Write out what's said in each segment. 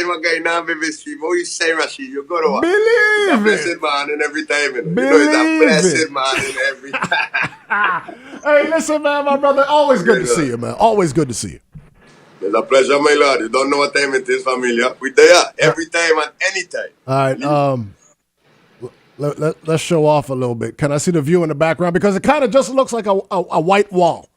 time a guy now baby stream, how you say Rashid, you go to work. Believe it's a blessed man in every time, you know. It's a blessed man in every time. Hey, listen, man, my brother, always good to see you, man. Always good to see you. It's a pleasure, my lord. You don't know what time it is, familia. We're there every time and any time. All right, let's show off a little bit. Can I see the view in the background? Because it kind of just looks like a white wall.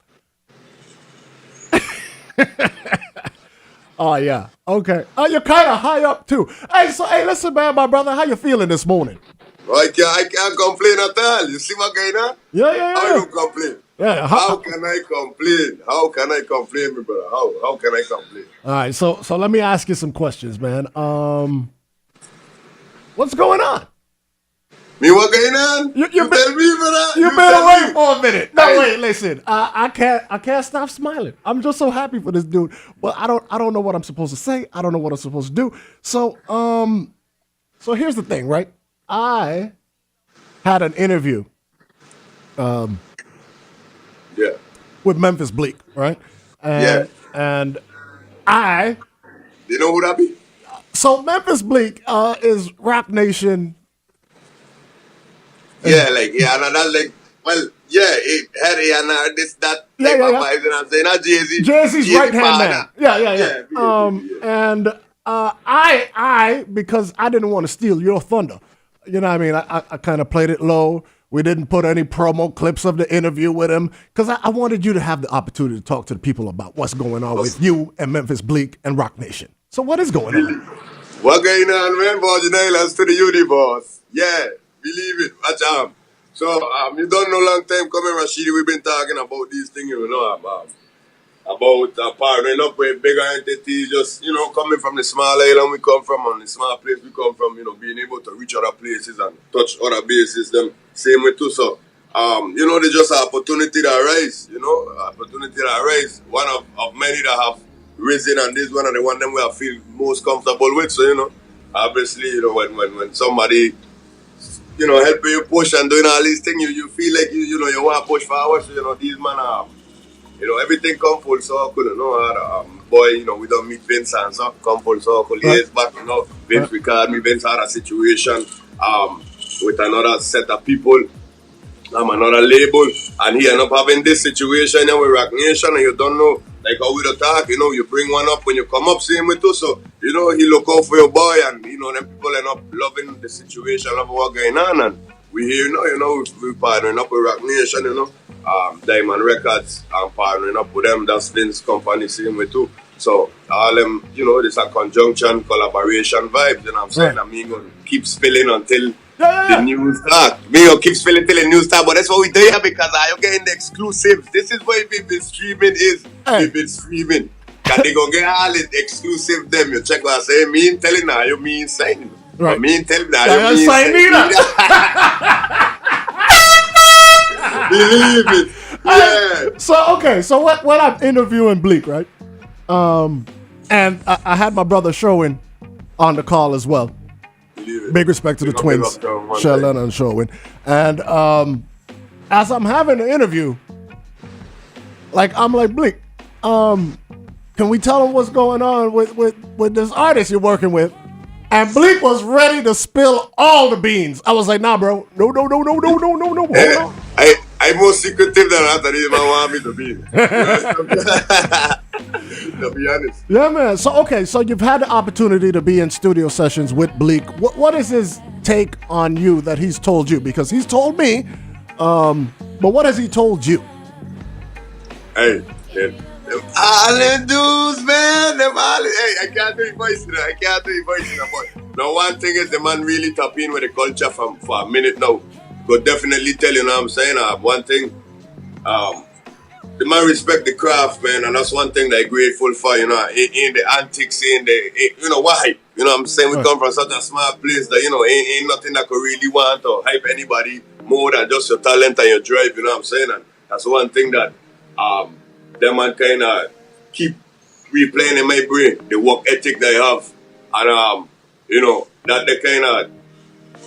Oh, yeah. Okay. Oh, you're kind of high up, too. Hey, listen, man, my brother, how you feeling this morning? I can't complain at all. You see what going on? Yeah. I don't complain. Yeah. How can I complain? How can I complain, my brother? How can I complain? All right, so let me ask you some questions, man. What's going on? Me what going on? You tell me, brother. You've been away for a minute. No, wait, listen. I can't stop smiling. I'm just so happy for this dude. But I don't know what I'm supposed to say. I don't know what I'm supposed to do. So here's the thing, right? I had an interview with Memphis Bleek, right? And I... You know who that be? So Memphis Bleek is Rap Nation. And that's like, well, it had this, that type of vibes, and I'm saying, not Jay-Z. Jay-Z's right-hand man. Yeah. And I, because I didn't want to steal your thunder, you know what I mean? I kind of played it low. We didn't put any promo clips of the interview with him because I wanted you to have the opportunity to talk to the people about what's going on with you and Memphis Bleek and Rock Nation. So what is going on? What going on, man? Virgin Islands to the universe. Yeah, believe it. Watch out. So, you don't know long time coming, Rashidi, we've been talking about these things, you know, about partnering up with bigger entities, just, you know, coming from the small island we come from, and the small place we come from, you know, being able to reach other places and touch other bases, them same way too. So, you know, there's just an opportunity that arise, you know, one of many that have risen, and this one of the one them we I feel most comfortable with. So, you know, obviously, you know, when somebody, you know, helping you push and doing all these things, you feel like you know you want to push forward. So, you know, these man you know, everything come full circle, you know. Boy, you know, we don't meet Vince and so come full circle years back, you know. Vince recorded me. Vince had a situation with another set of people, another label, and he ended up having this situation with Rock Nation, and you don't know, like how we don't talk, you know, you bring one up when you come up, same with us. So, you know, he look out for your boy, and, you know, them people end up loving the situation of what's going on, and we here now, you know, we partnering up with Rock Nation, you know. Diamond Records, I'm partnering up with them. That's Lynn's company, same way too. So all them, you know, this a conjunction, collaboration vibes. You know what I'm saying? I mean, gonna keep spilling until the news start. Me gonna keep spilling till the news start. But that's what we do here because I'm getting the exclusives. This is what Vivid Streaming is. Vivid Streaming. Cause they gonna get all the exclusive them. You check what I say. Me ain't telling now. You mean saying. Right. Me ain't telling now. You mean saying. Believe it. Yeah. So when I'm interviewing Bleek, right? And I had my brother Sherwin on the call as well. Big respect to the twins, Sherlin and Sherwin. And as I'm having the interview, like I'm like, Bleek, can we tell him what's going on with this artist you're working with? And Bleek was ready to spill all the beans. I was like, nah, bro. No. I'm more secretive than that. He didn't want me to be. To be honest. Yeah, man. So you've had the opportunity to be in studio sessions with Bleek. What is his take on you that he's told you? Because he's told me, but what has he told you? Hey, them all them dudes, man. Hey, I can't do your voice now. But now one thing is the man really tap in with the culture for a minute now. Could definitely tell you know what I'm saying. One thing, the man respect the craft, man, and that's one thing that I'm grateful for, you know, in the antics, you know, why? You know what I'm saying? We come from such a small place that, you know, ain't nothing that could really want or hype anybody more than just your talent and your drive, you know what I'm saying? And that's one thing that them man kind of keep replaying in my brain, the work ethic they have. And, you know, that they kind of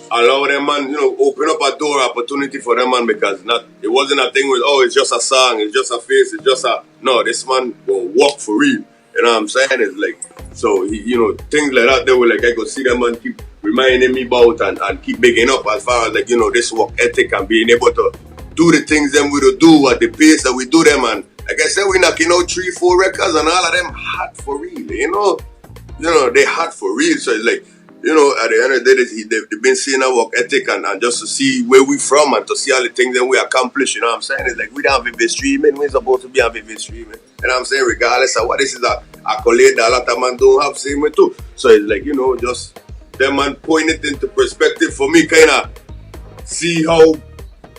allow them man, you know, open up a door opportunity for them man because it wasn't a thing with, oh, it's just a song, it's just a face, it's just a, no, this man will work for real. You You know what I'm saying? It's like, so, things like that, they were like, I could see them and keep reminding me about and keep bigging up as far as like, this work ethic and being able to do the things them we do at the pace that we do them. And like I said, we're knocking out 3-4 records and all of them hot for real, they hot for real. So it's like, at the end of the day, they've been seeing our work ethic and just to see where we from and to see all the things that we accomplish, you know what I'm saying? It's like we don't have vivid streaming, we're supposed to be on vivid streaming. You know what I'm saying? Regardless of what this is a accolade that a lot of man don't have same way too. So it's like, just them man point it into perspective for me, kind of see how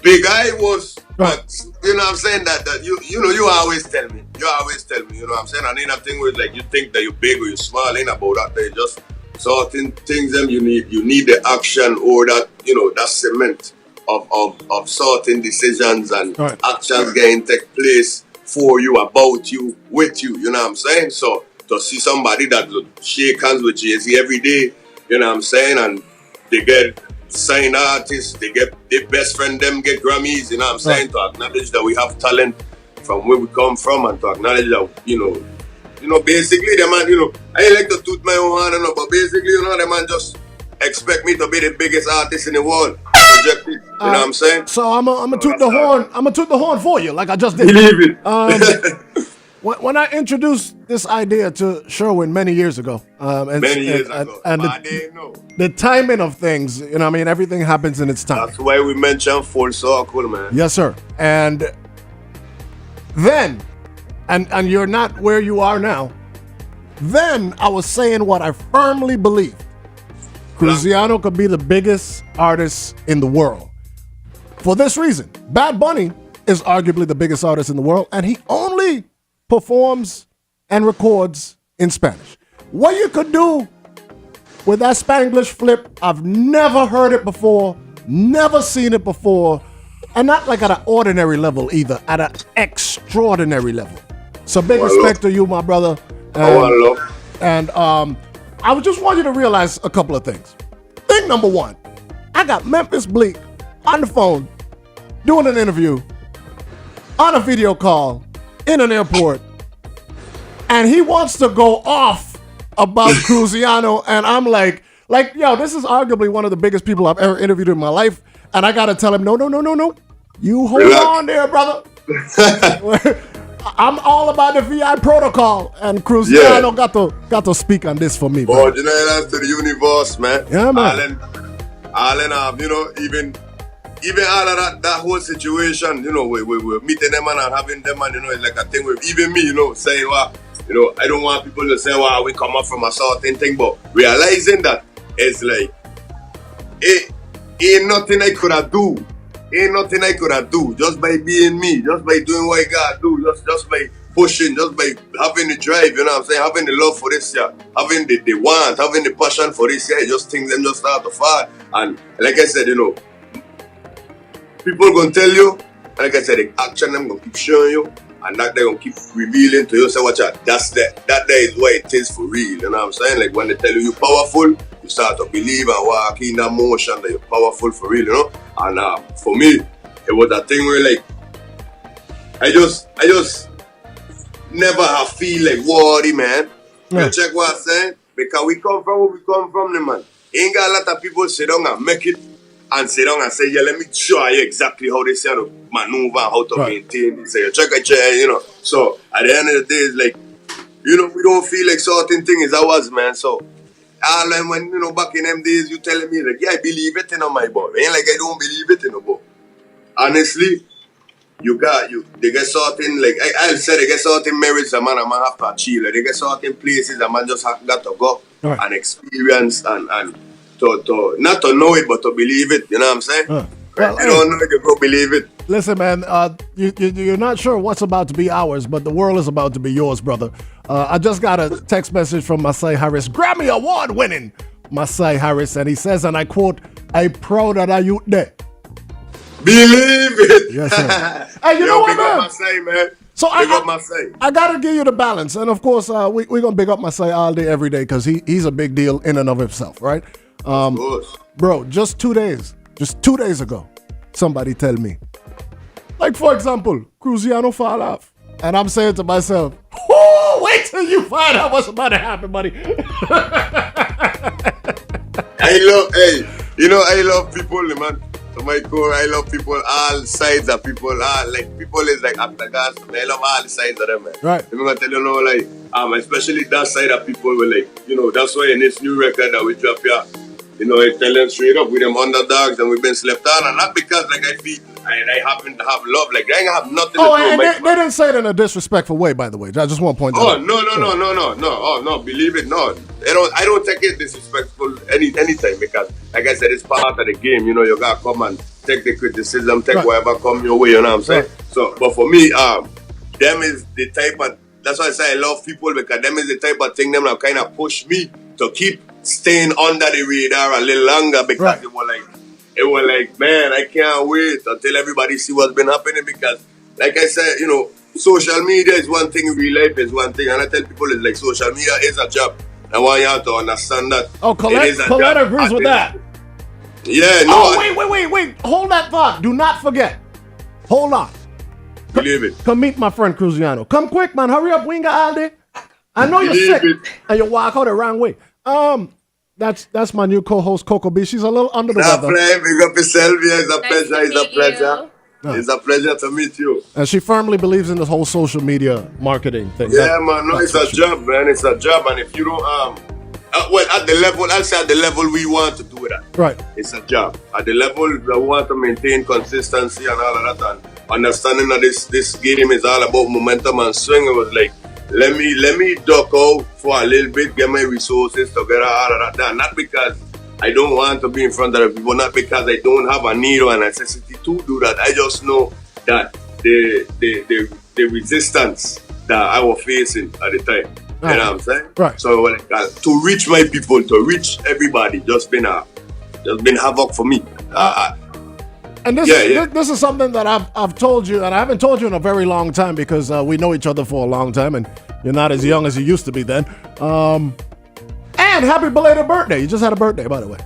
big I was. But you know what I'm saying? That you always tell me. You always tell me, you know what I'm saying? And ain't nothing with like you think that you're big or you're small, ain't about that. They just certain things them you need the action or that, that cement of certain decisions and actions getting take place for you, about you, with you, you know what I'm saying? So to see somebody that shake hands with Jay-Z every day, you know what I'm saying, and they get signed artists, they get their best friend them get Grammys, you know what I'm saying, to acknowledge that we have talent from where we come from and to acknowledge that, basically the man, I ain't like to toot my own horn, but basically, the man just expect me to be the biggest artist in the world. Projected, you know what I'm saying? So I'm gonna toot the horn. I'm gonna toot the horn for you, like I just did. Believe it. When I introduced this idea to Sherwin many years ago, and I didn't know. The timing of things, everything happens in its time. That's why we mention full circle, man. Yes, sir. And then, and you're not where you are now. Then I was saying what I firmly believe. Kruziano could be the biggest artist in the world. For this reason, Bad Bunny is arguably the biggest artist in the world, and he only performs and records in Spanish. What you could do with that Spanglish flip, I've never heard it before, never seen it before, and not like at an ordinary level either, at an extraordinary level. So big respect to you, my brother. And I just want you to realize a couple of things. Thing number one, I got Memphis Bleak on the phone doing an interview on a video call in an airport, and he wants to go off about Kruziano, and I'm like, yo, this is arguably one of the biggest people I've ever interviewed in my life, and I gotta tell him, no. You hold on there, brother. I'm all about the VI protocol, and Kruziano got to speak on this for me, bro. That's to the universe, man. Yeah, man. Allen, even all of that whole situation, we're meeting them and having them, and it's like a thing with even me, saying, I don't want people to say, we come up from a certain thing, but realizing that it's like, ain't nothing I could have do. Ain't nothing I could have do just by being me, just by doing what I gotta do, just by pushing, just by having the drive, you know what I'm saying, having the love for this, having the want, having the passion for this, just things them just start to fall. And like I said, people gonna tell you, like I said, the action them gonna keep showing you, and that they gonna keep revealing to you, say watch out, that there is what it is for real, you know what I'm saying? Like when they tell you you're powerful, you start to believe and walk in that motion that you're powerful for real, And for me, it was a thing where like I just never have feel like worry, man. You check what I'm saying? Because we come from where we come from, man. Ain't got a lot of people sit down and make it and sit down and say, let me show you exactly how they say to maneuver and how to maintain it. Say, you check a chair, So at the end of the day, it's like, we don't feel like certain thing is ours, man. So all when back in them days, you telling me like, I believe it, my boy. Ain't like I don't believe it, boy. Honestly, they get certain like I'll say they get certain merits a man have to achieve. Like, they get certain places a man just got to go and experience and to not to know it but to believe it. You know what I'm saying? Well, you don't know it, you go believe it. Listen, man, you're not sure what's about to be ours, but the world is about to be yours, brother. I just got a text message from Masai Harris, Grammy Award winning Masai Harris, and he says, and I quote, "I'm proud of that youth there." Believe it. Yes, sir. Hey, you know what, man? Masai, man. So I gotta give you the balance, and of course, we're gonna big up Masai all day, every day, because he's a big deal in and of himself, right? Of course. Bro, just 2 days ago, somebody tell me, like, for example, Kruziano fall off. And I'm saying to myself, oh, Wait till you find out what's about to happen, buddy. I love people, man. So my core, I love people, all sides of people. People is like after gas. I love all the sides of them, man. Right. I'm gonna tell you, especially that side of people were that's why in this new record that we drop here, I tell them straight up, with them underdogs and we've been slept on, and not because I feel I happen to have love, I ain't have nothing to do and with they didn't say it in a disrespectful way, by the way. I just want to point that out. No. Oh, no, believe it, no. I don't take it disrespectful anytime because, like I said, it's part of the game. You gotta come and take the criticism, take whatever come your way, you know what I'm saying? Right. So, but for me, them is the type of, that's why I say I love people, because them is the type of thing them that kind of push me to keep staying under the radar a little longer, because it was like, man, I can't wait until everybody see what's been happening, because, like I said, social media is one thing, real life is one thing, and I tell people it's like social media is a job. I want you to understand that. Oh, Colette agrees with that. Yeah, no. Oh, wait. Hold that thought. Do not forget. Hold on. Believe it. Come meet my friend Kruziano. Come quick, man. Hurry up. We ain't got all day. I know you're sick. And you walk out the wrong way. That's my new co-host, Coco B. She's a little under the weather. Big up yourself. Yeah, it's a pleasure. It's a pleasure. No. It's a pleasure to meet you. And she firmly believes in this whole social media marketing thing. Yeah, man. No, it's a job, man. It's a job. And if you don't, at the level, I'll say at the level we want to do that. Right. It's a job. At the level that we want to maintain consistency and all of that, and understanding that this game is all about momentum and swing. It was like, let me duck out for a little bit, get my resources together, all of that. Not because I don't want to be in front of the people, not because I don't have a need or a necessity to do that. I just know that the resistance that I was facing at the time. You know what I'm saying? Right. So to reach my people, to reach everybody, just been havoc for me. And this is something that I've told you, and I haven't told you in a very long time, because we know each other for a long time, and you're not as young as you used to be then. And happy belated birthday. You just had a birthday, by the way.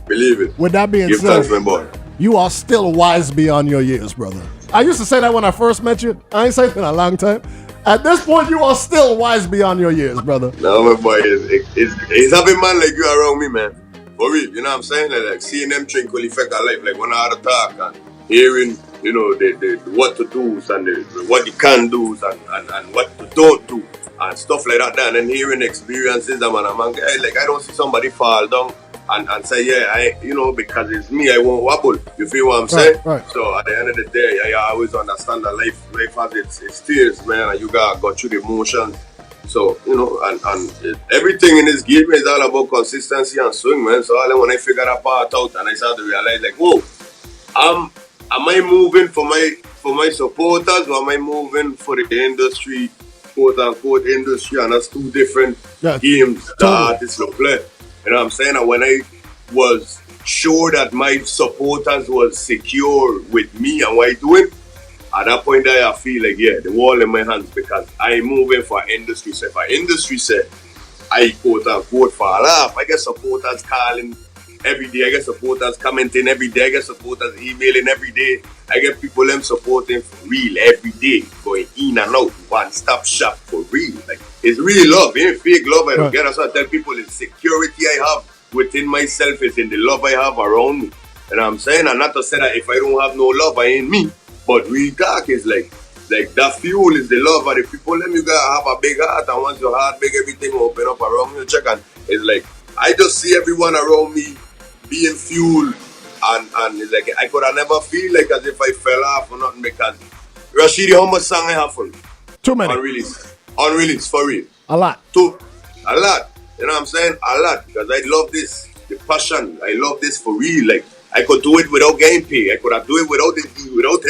Believe it. With that being said, thanks, my boy. You are still wise beyond your years, brother. I used to say that when I first met you. I ain't said it in a long time. At this point, you are still wise beyond your years, brother. No, my boy, it's having man like you around me, man. For real, you know what I'm saying? Like seeing them drink will affect our life. Like when I had a talk and hearing, the what to do and what you can do and what to don't do and stuff like that. And then hearing experiences, I'm a guy, like I don't see somebody fall down and say, because it's me, I won't wobble. You feel what I'm saying? Right. So at the end of the day, I always understand that life has its tears, man, and you gotta go through the emotions. So, and everything in this game is all about consistency and swing, man. So when I figure that part out and I started to realize, like, whoa, am I moving for my supporters, or am I moving for the industry, quote unquote industry? And that's two different games that artists will play. You know what I'm saying? And when I was sure that my supporters was secure with me and what I doing, at that point I feel like, the wall in my hands, because I'm moving for industry. So if our industry said I quote unquote fall off, I get supporters calling every day, I get supporters commenting every day, I get supporters emailing every day, I get people them supporting for real every day, going in and out, one-stop shop for real. Like, it's real love, it ain't fake love. I don't get it. So I tell people the security I have within myself is in the love I have around me. You know what I'm saying? And not to say that if I don't have no love, I ain't me. But real talk is like that fuel is the love of the people. Then you gotta have a big heart, and once your heart big, everything open up around you. Check, and it's like I just see everyone around me being fueled, and it's like I could have never feel like as if I fell off or nothing, because Rashidi, how much song I have for you? Too many. Unreleased, for real. A lot. A lot. You know what I'm saying? A lot, because I love this, the passion. I love this for real. Like, I could do it without getting paid. I could have do it without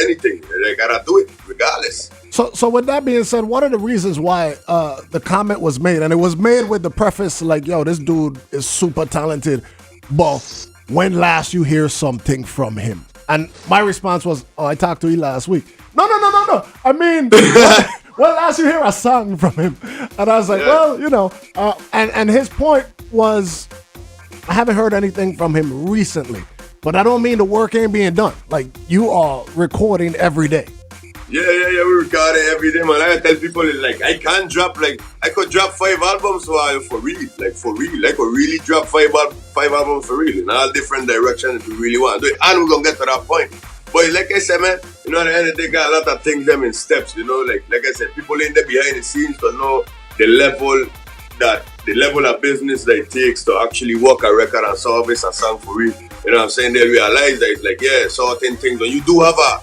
anything. I gotta do it regardless. So with that being said, one of the reasons why the comment was made, and it was made with the preface like, yo, this dude is super talented, but when last you hear something from him? And my response was, I talked to you last week. No. I mean, when last you hear a song from him? And I was like, and his point was, I haven't heard anything from him recently. But I don't mean the work ain't being done. Like, you are recording every day. Yeah. We record it every day, man. I tell people, it's like, I can't drop, like, I could drop 5 albums for real. Like, for real. I could really drop 5 albums for real in all different directions if we really want to do it. And we're going to get to that point. But like I said, man, you know, at the end of the day, got a lot of things them in steps, you know, like I said, people in there behind the scenes to know the level of business that it takes to actually work a record and service a song for real. You know what I'm saying? They realize that it's like, yeah, certain things. When you do have a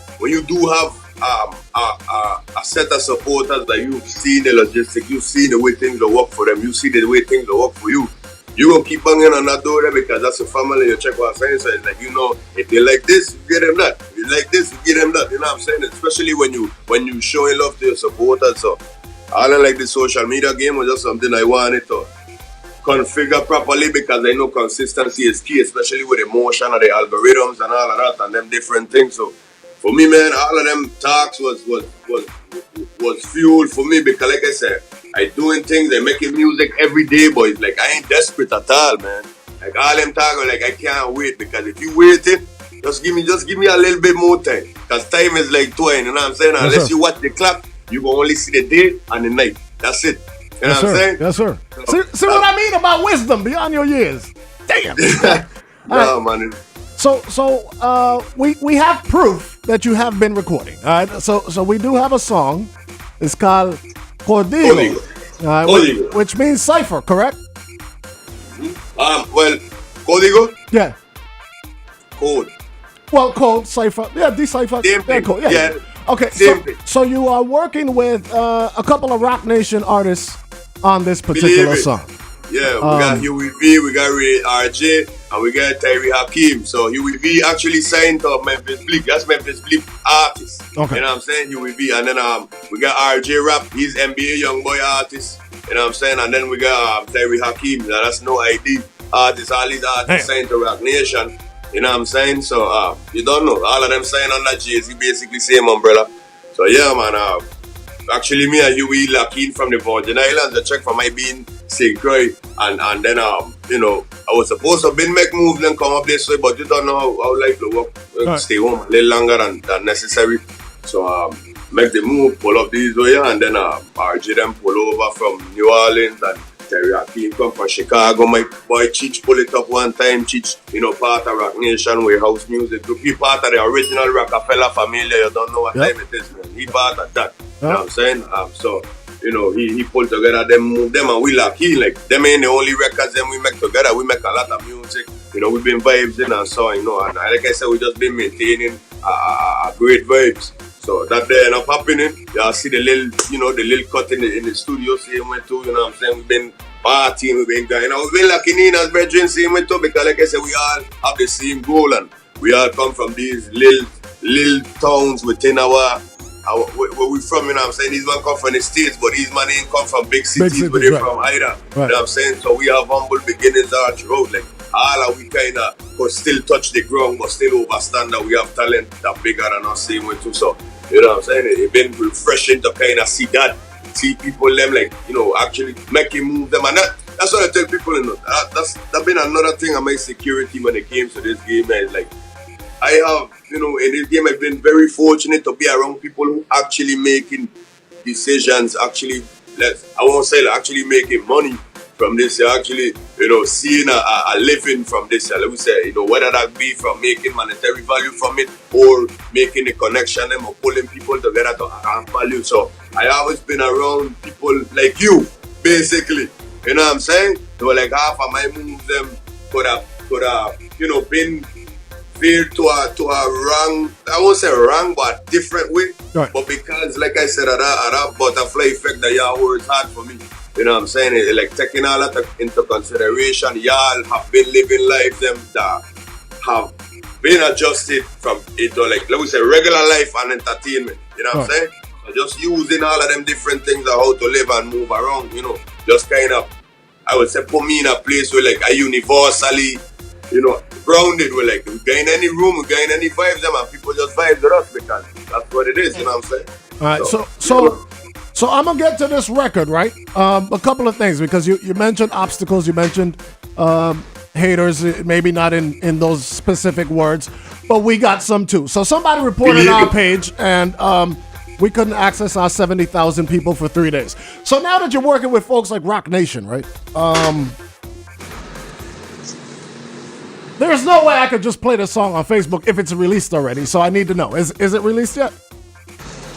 set of supporters that you've seen the logistics, you've seen the way things will work for them, you see the way things will work for you. You gonna keep banging on that door there because that's a family. You check what I'm saying. So it's like, you know, if they like this, you get them that. If you like this, you get them that. You know what I'm saying? Especially when you showing love to your supporters. So I don't like the social media game was just something I wanted to configure properly because I know consistency is key, especially with emotion and the algorithms and all of that and them different things. So for me, man, all of them talks was fuel for me because, like I said, I doing things, I making music every day, but it's like I ain't desperate at all, man. Like all them talking, like I can't wait because if you waiting, just give me a little bit more time. Because time is like twine, you know what I'm saying? Unless you watch the clock, you can only see the day and the night. That's it. You know what I'm saying? Yes, sir. See what I mean about wisdom beyond your years. Damn. No, man. So we have proof that you have been recording. All right. So we do have a song. It's called Código. Which means cipher, correct? Well, Código? Yeah. Code. Well, code, cipher. Yeah, decipher. Same thing. Code. Yeah. Okay. So you are working with a couple of Rock Nation artists on this particular song. Yeah, we got Huey V, we got Ray RJ, and we got Tyree Hakeem. So Huey V actually signed to Memphis Bleak. That's Memphis Bleak artist. Okay. You know what I'm saying? Huey V. And then we got RJ Rap, he's NBA young boy artist. You know what I'm saying? And then we got Tyree Hakeem, that's No ID artist. All these artists signed to Rock Nation. You know what I'm saying? So you don't know. All of them signed on that Jay-Z, basically same umbrella. So yeah, man. Actually, me and Huey Lakin from the Virgin Islands, I checked for my being St. Croix, and then you know, I was supposed to make moves and come up this way, but you don't know how life will work. Stay home a little longer than necessary. So make the move, pull up this way, and then RJ them pull over from New Orleans, and Terry Hakeem come from Chicago. My boy Cheech pull it up one time. Cheech, you know, part of Rock Nation, where house music group. He part of the original Rockefeller family. You don't know what time it is, man. He part of that. You know what I'm saying? So, you know, he pulled together them, move them, and we lucky. Like, them ain't the only records them we make together. We make a lot of music. You know, we've been vibes in and so, you know, and like I said, we just been maintaining great vibes. So that day end up happening. Y'all see the little cut in the studio, same way too, you know what I'm saying? We've been partying, we've been going, we've been locking in as brethren, same way too, because like I said, we all have the same goal, and we all come from these little towns within where we from, you know what I'm saying? These man come from the States, but these man ain't come from big cities where they're from either. Right. You know what I'm saying? So we have humble beginnings all throughout. Like, all of we kind of could still touch the ground, but still understand that we have talent that bigger than us, same way too. So, you know what I'm saying? It's been refreshing to kind of see people them, like, you know, actually making move them. And that's what I tell people, you know, that's been another thing of my security when it came to this game, man. Like, I have, you know, in this game, I've been very fortunate to be around people who actually making decisions, actually making money from this, actually, you know, seeing a living from this, like we say, you know, whether that be from making monetary value from it or making a connection them or pulling people together to add value. So I always been around people like you, basically, you know what I'm saying? So like half of my moves them could have, you know, been to a wrong, I won't say wrong, but different way. Right. But because, like I said, that butterfly effect that y'all worked hard for me, you know what I'm saying? It, like, taking all that into consideration, y'all have been living lives them that have been adjusted from it to, like we say, regular life and entertainment. You know what I'm saying? So just using all of them different things of how to live and move around, you know, just kind of, I would say, put me in a place where, like, I universally, you know, grounded. We're like, we go in any room, we go in any vibes, them, and people just vibe with us because that's what it is, you know what I'm saying? All right, so I'm gonna get to this record, right? A couple of things, because you mentioned obstacles, you mentioned haters, maybe not in those specific words, but we got some too. So somebody reported on our page, and we couldn't access our 70,000 people for 3 days. So now that you're working with folks like Rock Nation, right? There's no way I could just play this song on Facebook if it's released already. So I need to know, is it released yet?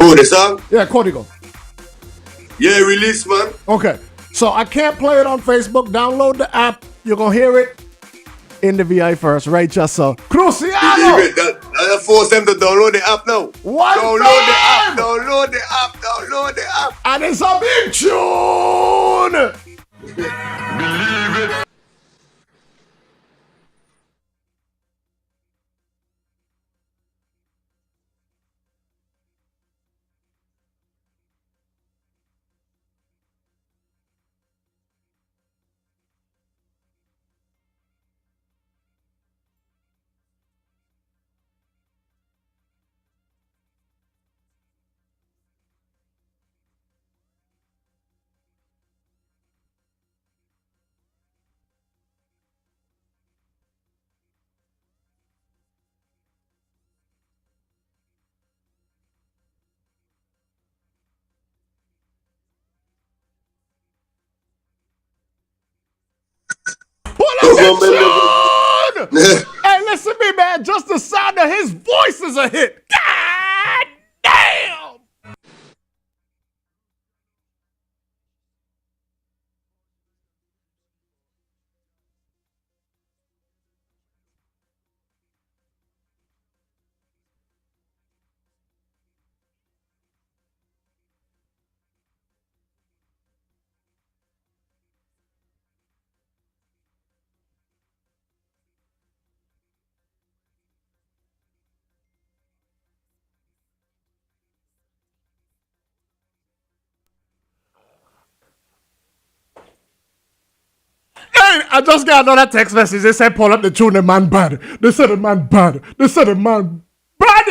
Oh, the song? Yeah, Código. Yeah, release, man. Okay, so I can't play it on Facebook. Download the app. You're going to hear it in the VI first, right? Just so. Kruziano! Believe it. That force them to download the app now. One download time! the app. Download the app. Download the app. And it's a big tune! Believe it. Pull up the tune! Hey, listen to me, man. Just the sound of his voice is a hit. God damn! Hey, I just got another text message. They said, pull up the tune, the man bad. They said the man bad. They said the man bad.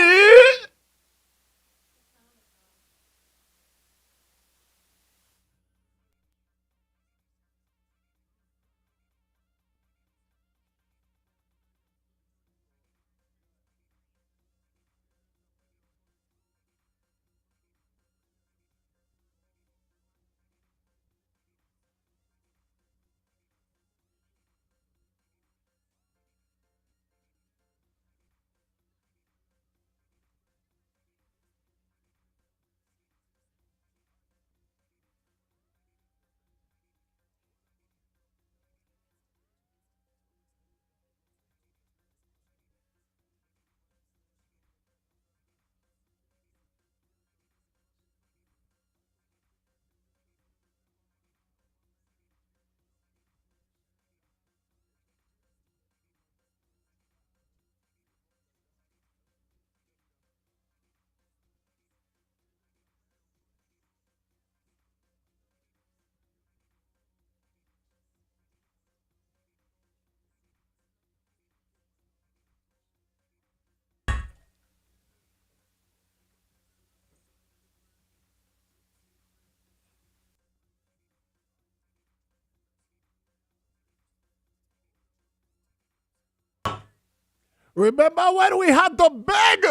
Remember when we had to beg?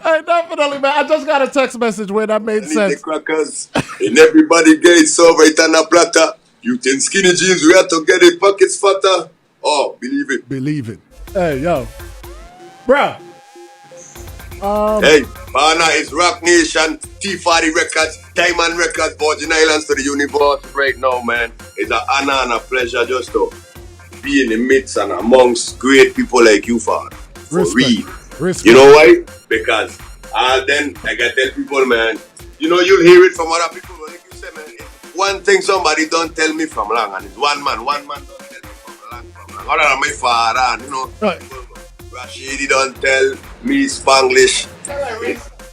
Hey, definitely, man. I just got a text message where that made sense. The crackers and everybody gets so right on a platter. You think skinny jeans, we have to get the pockets fatter. Oh, believe it. Believe it. Hey, yo. Bruh. Hey, Bana is Rock Nation, T40 Records, Diamond Records, Virgin Islands to the universe right now, man. It's an honor and a pleasure just to be in the midst and amongst great people like you, Father. For real. Respect. You know why? Because then I can tell people, man, you know, you'll hear it from other people. Like you said, man, it's one thing somebody don't tell me from long, and it's one man don't tell me from long. Other than my father, and you know, right. Rashidi don't tell me Spanglish.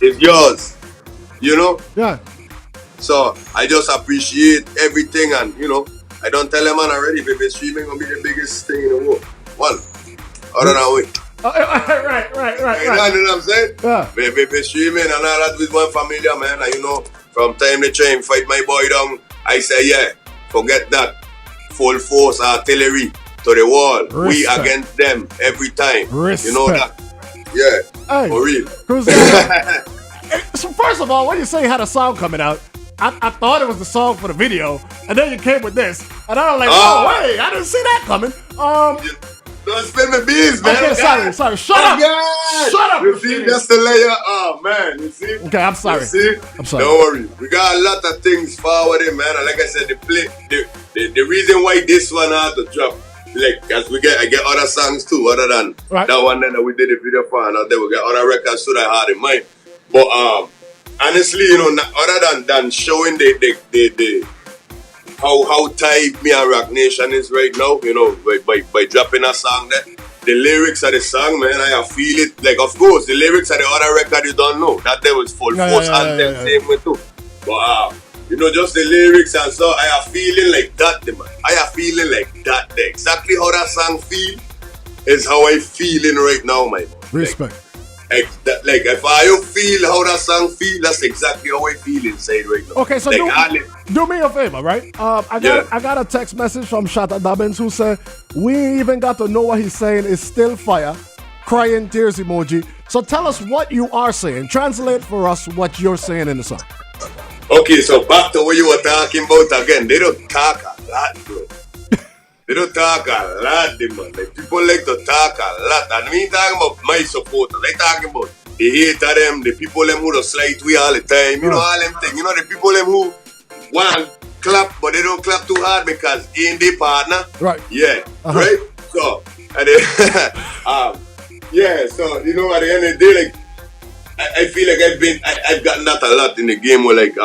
It's yours, you know? Yeah. So I just appreciate everything, and you know, I don't tell them man already, baby, streaming gonna be the biggest thing in the world. One, other than wait. Right. You know what I'm saying? Yeah. Baby, streaming and all that with one familiar, man, and you know, from time to time, fight my boy down, I say, yeah, forget that. Full force artillery to the wall. Respect. We against them every time. Respect. You know that? Yeah, hey, for real. So first of all, when you say you had a song coming out, I thought it was the song for the video, and then you came with this, and I was like, oh wait, I didn't see that coming. Don't spill my beans, man. Okay, sorry. Shut up. Shut up. You see, that's the layer. Oh, man. You see? Okay, I'm sorry. You see? I'm sorry. Don't worry. We got a lot of things forwarding, man. And like I said, the reason why this one had to drop, like, as I get other songs too, other than that one that we did the video for, and then we get other records too that I had in mind. But honestly, you know, other than showing the how tight me and Rock Nation is right now, you know, by dropping a song there. The lyrics of the song, man, I feel it. Like, of course, the lyrics of the other record you don't know. That there was full force anthem, same way too. But, you know, just the lyrics and so, I am feeling like that, man. I am feeling like that. Exactly how that song feel is how I feeling right now, my boy. Respect. Like if I feel how that song feel, that's exactly how I feel inside right now. Okay, so like, do me a favor, right? I got a text message from Shatta Dobbins who said, we ain't even got to know what he's saying. It's still fire. Crying tears emoji. So tell us what you are saying. Translate for us what you're saying in the song. Okay, so back to what you were talking about again. They don't talk a lot, bro. They don't talk a lot, man. Like, people like to talk a lot. And me talking about my supporters. I talking about the hater them, the people them who don't slide we all the time. You know, all them things. You know, the people them who want clap, but they don't clap too hard because in their partner. Right. Yeah. Right? So, and then, yeah, so, you know, at the end of the day, like, I feel like I've gotten that a lot in the game where, like,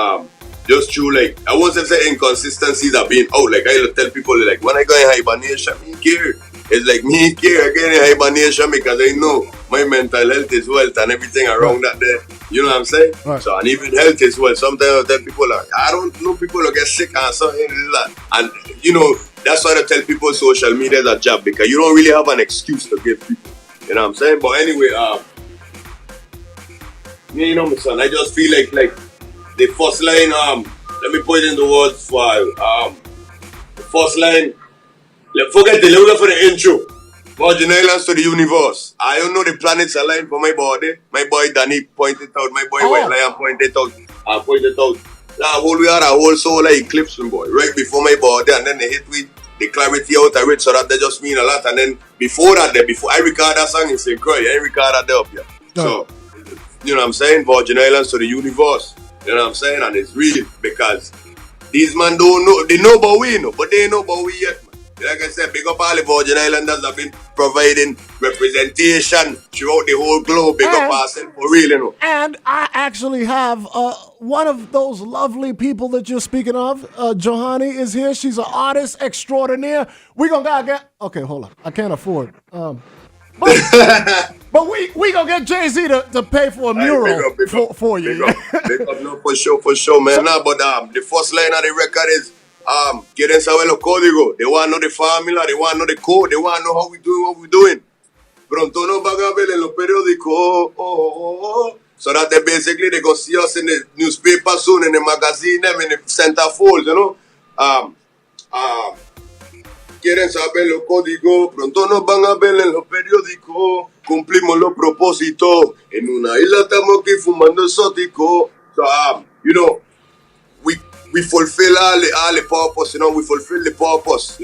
just through, like, I wasn't saying inconsistencies are being out. Like, I tell people, like, when I go in hibernation, me care. It's like, me care. I get in hibernation because I know my mental health is wealth and everything around that there. You know what I'm saying? Right. So, and even health is well. Sometimes I tell people, like, I don't know people who get sick and something like that. And, you know, that's why I tell people social media is a job because you don't really have an excuse to give people. You know what I'm saying? But anyway, you know, my son, I just feel like the first line, let me put it in the words for the first line, forget the lyric for the intro. Virgin Islands to the universe. I don't know the planets align for my body. My boy Danny pointed out, my boy White Lion pointed out. We had a whole solar eclipse, boy, right before my body, and then they hit with the clarity out of it, so that they just mean a lot. And then before I record that song in St. Croix, I record that there up here. So, you know what I'm saying? Virgin Islands to the universe. You know what I'm saying? And it's real because these men don't know. They know about we, know, but they know about we yet, man. Like I said, big up all the Virgin Islanders have been providing representation throughout the whole globe. Big up ourselves for real, you know. And I actually have one of those lovely people that you're speaking of. Johannie is here. She's an artist extraordinaire. We gonna get. Okay, hold on. I can't afford. But we gonna get Jay-Z to pay for a mural for you. Big up, no, for sure, man. But the first line of the record is quieren saber los códigos. They want to know the formula, they want to know the code, they want to know how we doing what we doing. Pronto nos van a ver en los periódicos. So that they basically they go see us in the newspaper soon, in the magazine, them in the centerfold, you know. Quieren saber los códigos, pronto nos van a ver en los periódicos. cumplimos los propósitos. En una isla estamos aquí fumando exótico. So, we we fulfill all the purpose, we fulfill the purpose,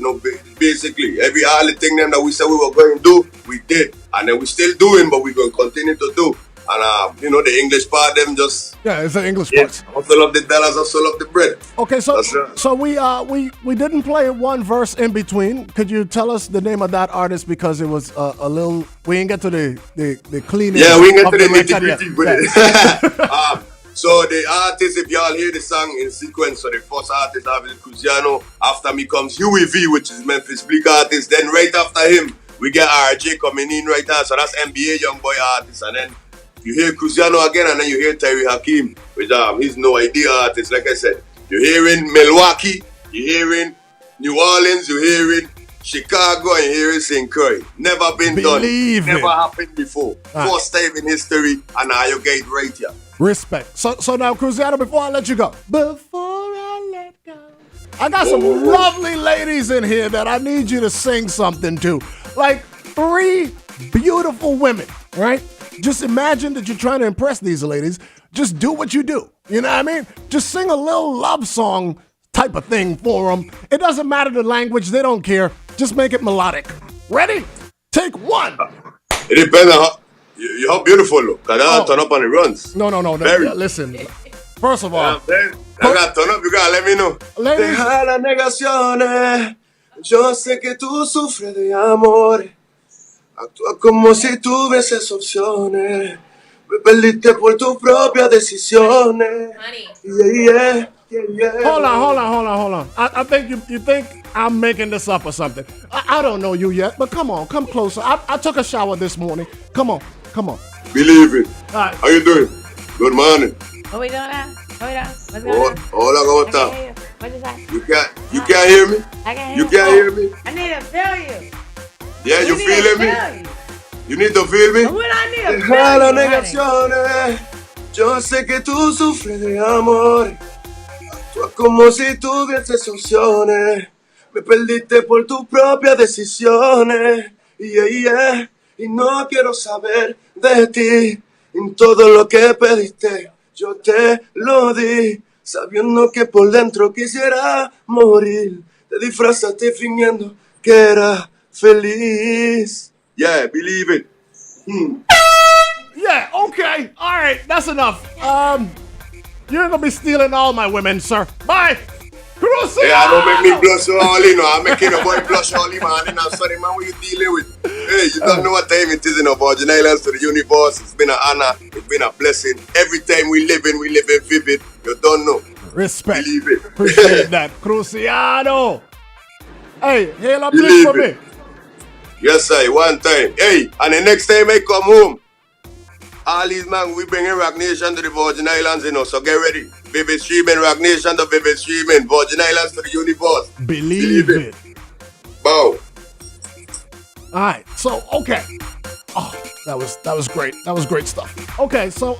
basically. All the thing them that we said we were going to do, we did. And then we still doing, but we're going to continue to do. And, the English part, them just... Yeah, it's the English part. Hustle up the dollars, hustle up the bread. Okay, so we didn't play one verse in between. Could you tell us the name of that artist, because it was a little... We didn't get to the cleaning. Yeah, we didn't get to the nitty-gritty. So the artist, if y'all hear the song in sequence, so the first artist is Kruziano. After me comes Huey V, which is Memphis Bleak artist. Then right after him, we get RJ coming in right now. So that's NBA young boy artist. And then you hear Kruziano again, and then you hear Terry Hakim, which he's no idea artist. Like I said, you're hearing Milwaukee, you're hearing New Orleans, you're hearing Chicago, and you're hearing St. Croix. Never been done. Never happened before. First time in history, and now you get it right here. Respect. So now, Kruziano, before I let you go, I got some lovely ladies in here that I need you to sing something to. Like 3 beautiful women, right? Just imagine that you're trying to impress these ladies. Just do what you do. You know what I mean? Just sing a little love song type of thing for them. It doesn't matter the language. They don't care. Just make it melodic. Ready? Take 1. It depends on how beautiful look. Because I turn up on the runs. No. Listen. First of all, I got turn up. You gotta let me know. Ladies. Deja las negaciones. Yo sé que tú sufres de amor. Actúa como si tuvieses opciones. Me perdiste por tus propias decisiones. Yeah. Hold on. I think you think I'm making this up or something. I don't know you yet, but come on, come closer. I took a shower this morning. Come on. Believe it. All right. How you doing? Good morning. What we doing now? What's going on? Hola, ¿cómo estás? What you say? You can't hear me? I can hear You can't hear me? I need to feel you. Yeah, you feeling me? You need to feel me? When I need to Deja feel las you, honey. negaciones. Yo sé que tú sufres de amor. Actúa como si tuvieses opciones. Me perdiste por tus propias decisiones. Yeah. Y no quiero saber de ti. En todo lo que pediste, yo te lo di. Sabiendo que por dentro quisiera morir. Te disfrazaste fingiendo que era feliz. Yeah, believe it. Yeah, okay. All right, that's enough. You ain't gonna be stealing all my women, sir. Bye. Kruziano! Yeah, don't make me blush all in. I'm making a boy blush all in, man. I'm sorry, man, what you dealing with? Hey, you don't know what time it is in Virgin Islands to the universe. It's been an honor. It's been a blessing. Every time we live in vivid. You don't know. Respect. Believe it. Appreciate that. Kruziano! Hey, hail up Believe for it. me. Yes, sir. One time. Hey, and the next time I come home, all these man, we bringing Rock Nation to the Virgin Islands, so get ready. Vivid streaming, Rock Nation to vivid streaming, Virgin Islands to the universe. Believe it. Bow. All right, so okay. Oh, that was great. That was great stuff. Okay, so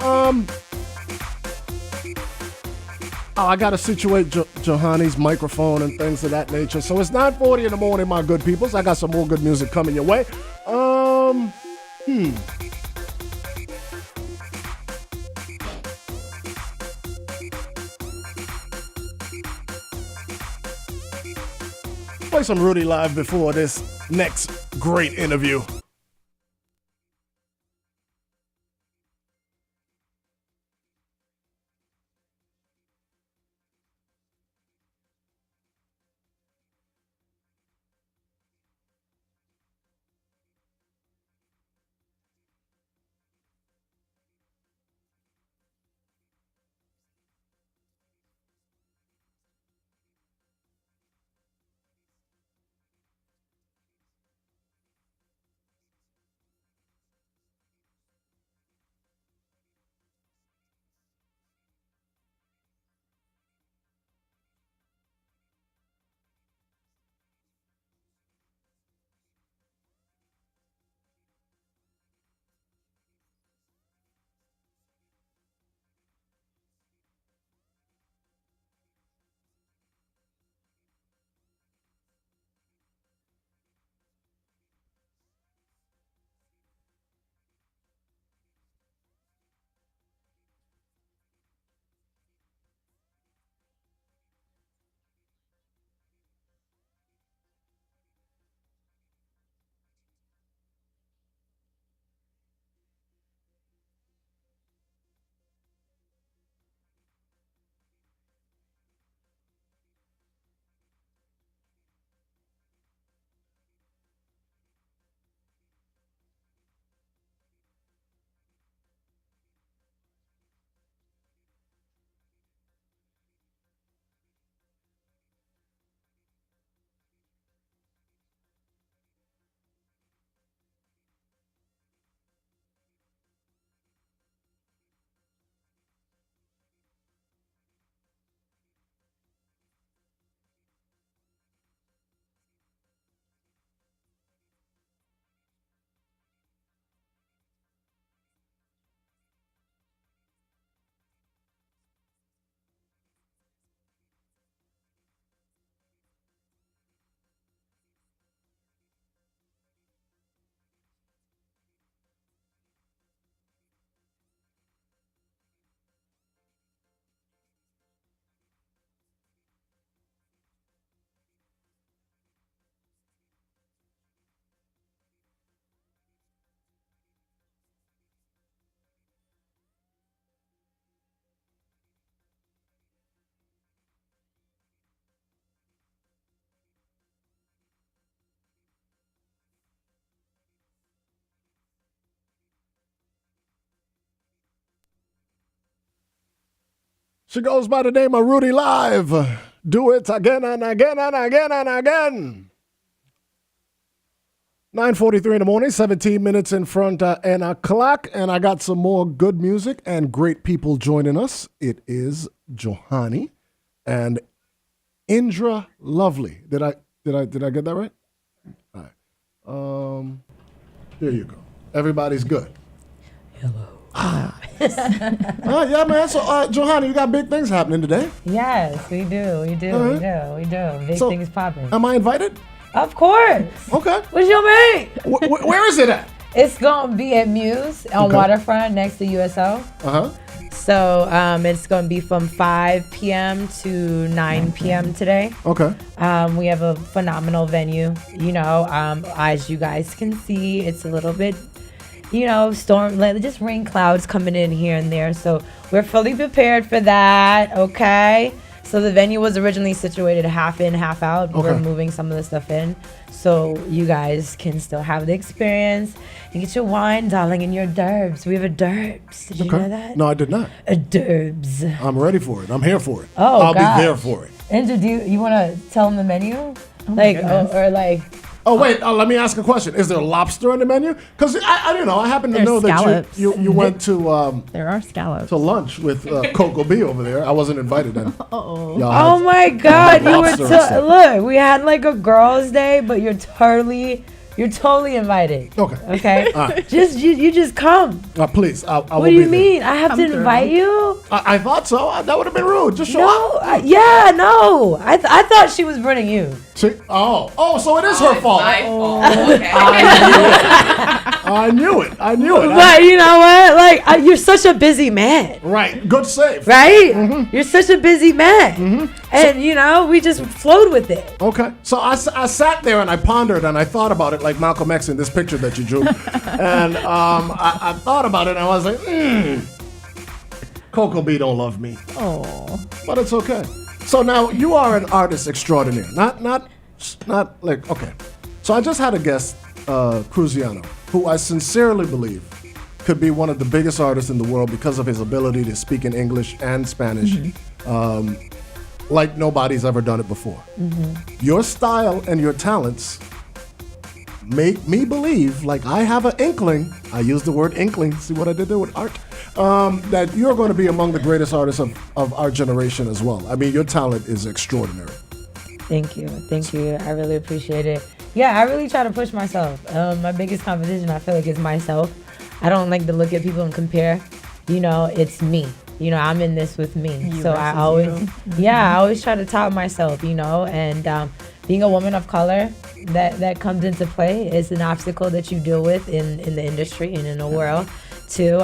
I gotta situate Johannie's microphone and things of that nature. So it's 9:40 in the morning, my good peoples. I got some more good music coming your way. Play some Rudy live before this next great interview. She goes by the name of Rudy Live. Do it again and again and again and again. 9:43 in the morning, 17 minutes in front of 10 o'clock, and I got some more good music and great people joining us. It is Johannie and Indra Lovely. Did I get that right? All right. There you go. Everybody's good. Hello. Yeah, man. So, Johannie, you got big things happening today. Yes, we do. We do. Big things popping. Am I invited? Of course. Okay. What's your name? Where is it at? It's going to be at Muse on Waterfront next to USO. Uh-huh. So it's going to be from 5 p.m. to 9 p.m. today. Okay. We have a phenomenal venue. You know, as you guys can see, it's a little bit, just rain clouds coming in here and there. So we're fully prepared for that, okay? So the venue was originally situated half in, half out. Okay. We're moving some of the stuff in so you guys can still have the experience and get your wine, darling, and your derbs. We have a derbs. Did you know that? No, I did not. A derbs. I'm ready for it. I'm here for it. Oh, I'll gosh. be there for it. And you want to tell them the menu? Oh, wait, let me ask a question. Is there lobster on the menu? Because I don't know. I happen to know scallops. that you went to There are scallops. to lunch with Coco B over there. I wasn't invited then. Uh-oh. Oh my God! You were lobster and stuff. look. We had like a girls' day, but you're totally invited. Okay. All right. You just come. Please. I will What do be you there. mean? I have Come to through. invite you? I thought so. That would have been rude. Just show No. up. No. I thought she was bringing you. See? Oh, so it is her fault. My fault. Okay. I knew it. But you know what? Like you're such a busy man. Right. Good save. Right? Mm-hmm. You're such a busy man. And we just flowed with it. Okay. So I sat there and I pondered and I thought about it like Malcolm X in this picture that you drew. And I thought about it and I was like, Coco B don't love me. Oh. But it's okay. So now you are an artist extraordinaire. Not like, okay. So I just had a guest, Kruziano, who I sincerely believe could be one of the biggest artists in the world because of his ability to speak in English and Spanish like nobody's ever done it before. Your style and your talents make me believe, like I have an inkling, I use the word inkling, see what I did there with art, that you're going to be among the greatest artists of our generation as well. I mean, your talent is extraordinary. Thank you. I really appreciate it. Yeah, I really try to push myself. My biggest competition, I feel like, is myself. I don't like to look at people and compare. It's me. I'm in this with me. You So I versus always, you. I always try to top myself, and being a woman of color, that comes into play is an obstacle that you deal with in the industry and in the world too.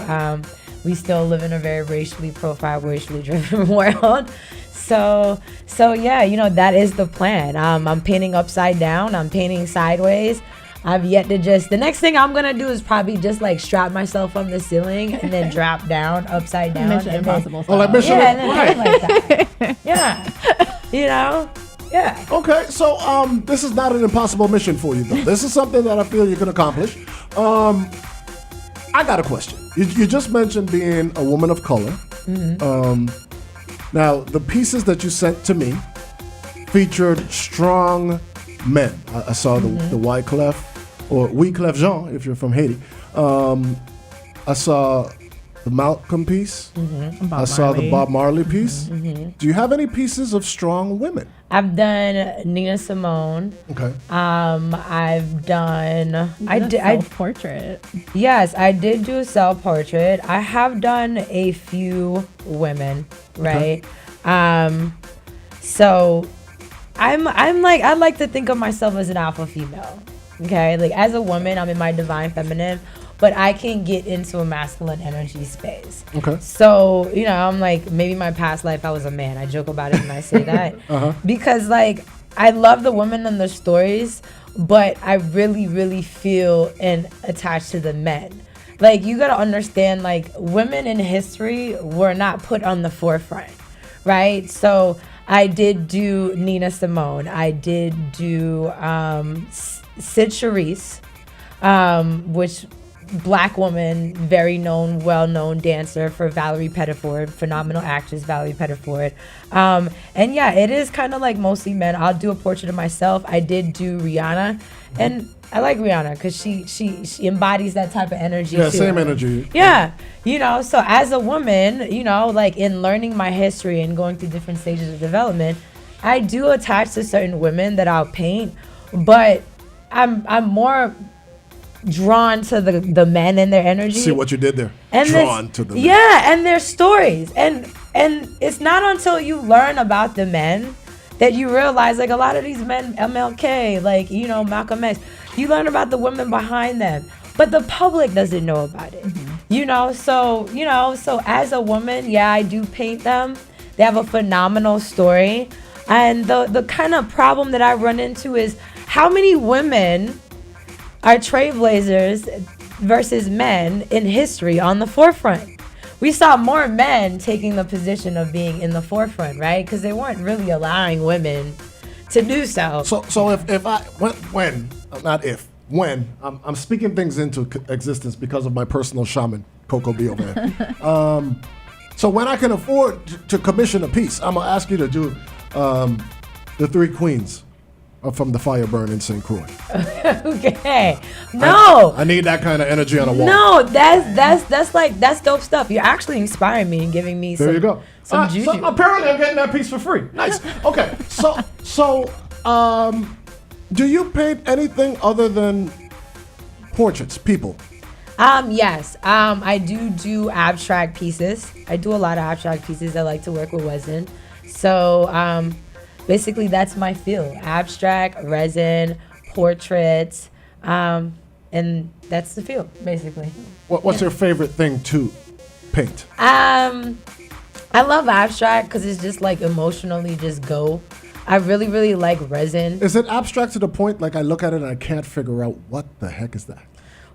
We still live in a very racially profiled, racially driven world. So yeah, that is the plan. I'm painting upside down. I'm painting sideways. I've yet to the next thing I'm going to do is probably just like strap myself from the ceiling and then drop down upside down. Mission and Impossible. Oh, like style. Mission And then right. like that. Yeah. Yeah. Okay, so this is not an impossible mission for you, though. This is something that I feel you can accomplish. I got a question. You just mentioned being a woman of color. Now, the pieces that you sent to me featured strong men. I saw the Wyclef, or Wyclef Jean, if you're from Haiti. I saw the Malcolm piece. I saw the Bob Marley piece. Do you have any pieces of strong women? I've done Nina Simone. Okay. I've done. I did. Self-portrait. Yes, I did do a self-portrait. I have done a few women, right? So I'm like, I like to think of myself as an alpha female. Okay, like as a woman, I'm in my divine feminine, but I can get into a masculine energy space. Okay. So, I'm like, maybe my past life I was a man. I joke about it when I say that. Because like I love the women and the stories, but I really, really feel and attached to the men. Like you gotta understand, like women in history were not put on the forefront, right? So I did do Nina Simone. I did do Sid Charisse, which black woman, very known, well-known dancer for Valerie Pettiford, phenomenal actress Valerie Pettiford. And yeah, it is kind of like mostly men. I'll do a portrait of myself. I did do Rihanna, and I like Rihanna because she embodies that type of energy. Yeah, too. same energy. Yeah, so as a woman, like in learning my history and going through different stages of development, I do attach to certain women that I'll paint, but I'm more drawn to the men and their energy. See what you did there. And drawn to the men. Yeah, and their stories. And it's not until you learn about the men that you realize, like, a lot of these men, MLK, like, Malcolm X, you learn about the women behind them. But the public doesn't know about it. So as a woman, yeah, I do paint them. They have a phenomenal story. And the kind of problem that I run into is how many women are trailblazers versus men in history on the forefront. We saw more men taking the position of being in the forefront, right? Because they weren't really allowing women to do so. So if I when I'm speaking things into existence because of my personal shaman, Coco B over there. So when I can afford to commission a piece, I'm gonna ask you to do the Three Queens from the Fire Burn in St. Croix. Okay. No. I need that kind of energy on a wall. No, that's dope stuff. You're actually inspiring me and giving me there you go. some juju. So apparently I'm getting that piece for free. Nice. Okay. So do you paint anything other than portraits, people? Yes. I do abstract pieces. I do a lot of abstract pieces. I like to work with resin. So basically that's my field. Abstract, resin, portraits, and that's the field, basically. What's your favorite thing to paint? I love abstract because it's just like emotionally just go. I really, really like resin. Is it abstract to the point like I look at it and I can't figure out what the heck is that?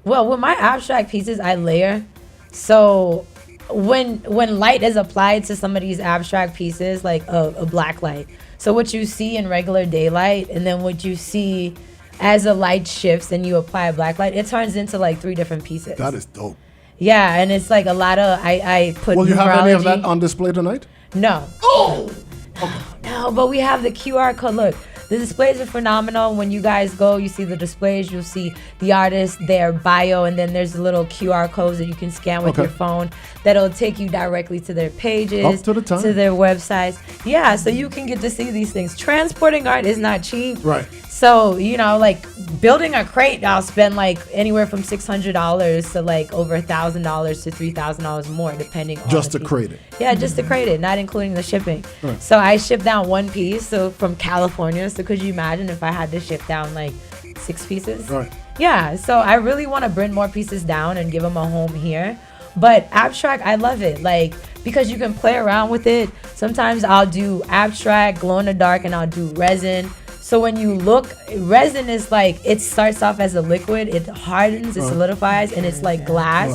Well, with my abstract pieces, I layer. So when light is applied to some of these abstract pieces, like a black light. So what you see in regular daylight, and then what you see as the light shifts and you apply a black light, it turns into like 3 different pieces. That is dope. Yeah, and it's like a lot of, I put Will you have any of that numerology. on display tonight? No. Oh! Okay. No, but we have the QR code. Look, the displays are phenomenal. When you guys go, you see the displays, you'll see the artist, their bio, and then there's little QR codes that you can scan with your phone that'll take you directly to their pages, Up to the time. to their websites. Yeah, so you can get to see these things. Transporting art is not cheap. Right. So, like building a crate, I'll spend like anywhere from $600 to like over $1,000 to $3,000 more, depending on Just to crate it. Yeah, just to crate it, not including the shipping. Right. So I ship down 1 piece, so from California. So could you imagine if I had to ship down like 6 pieces? Right. Yeah, so I really want to bring more pieces down and give them a home here. But abstract, I love it, like, because you can play around with it. Sometimes I'll do abstract, glow in the dark, and I'll do resin. So when you look, resin is like, it starts off as a liquid, it hardens, it solidifies, and it's like glass.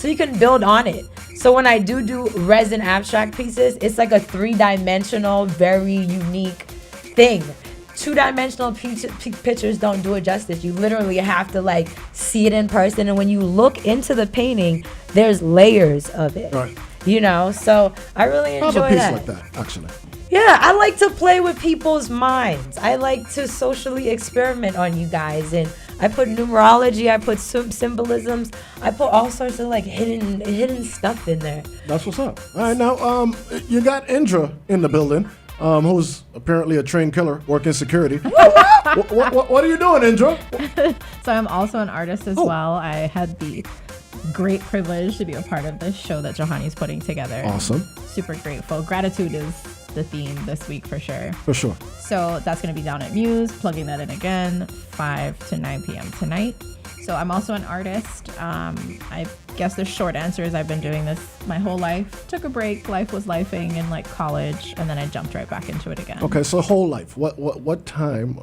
So you can build on it. So when I do resin abstract pieces, it's like a 3-dimensional, very unique thing. 2-dimensional pictures don't do it justice. You literally have to like see it in person, and when you look into the painting, there's layers of it. Right. So I really enjoy I have a piece that. like that, actually. Yeah, I like to play with people's minds. I like to socially experiment on you guys, and I put numerology, I put symbolisms, I put all sorts of like hidden stuff in there. That's what's up. All right, now you got Indra in the building, who's apparently a trained killer working security. What are you doing, Indra? So I'm also an artist as well. I had the great privilege to be a part of this show that Johannie's putting together. Awesome. Super grateful. Gratitude is the theme this week for sure. For sure. So that's going to be down at Muse, plugging that in again, 5 to 9 p.m. tonight. So I'm also an artist. I guess the short answer is I've been doing this my whole life. Took a break. Life was lifing in like college, and then I jumped right back into it again. Okay, so whole life. What time,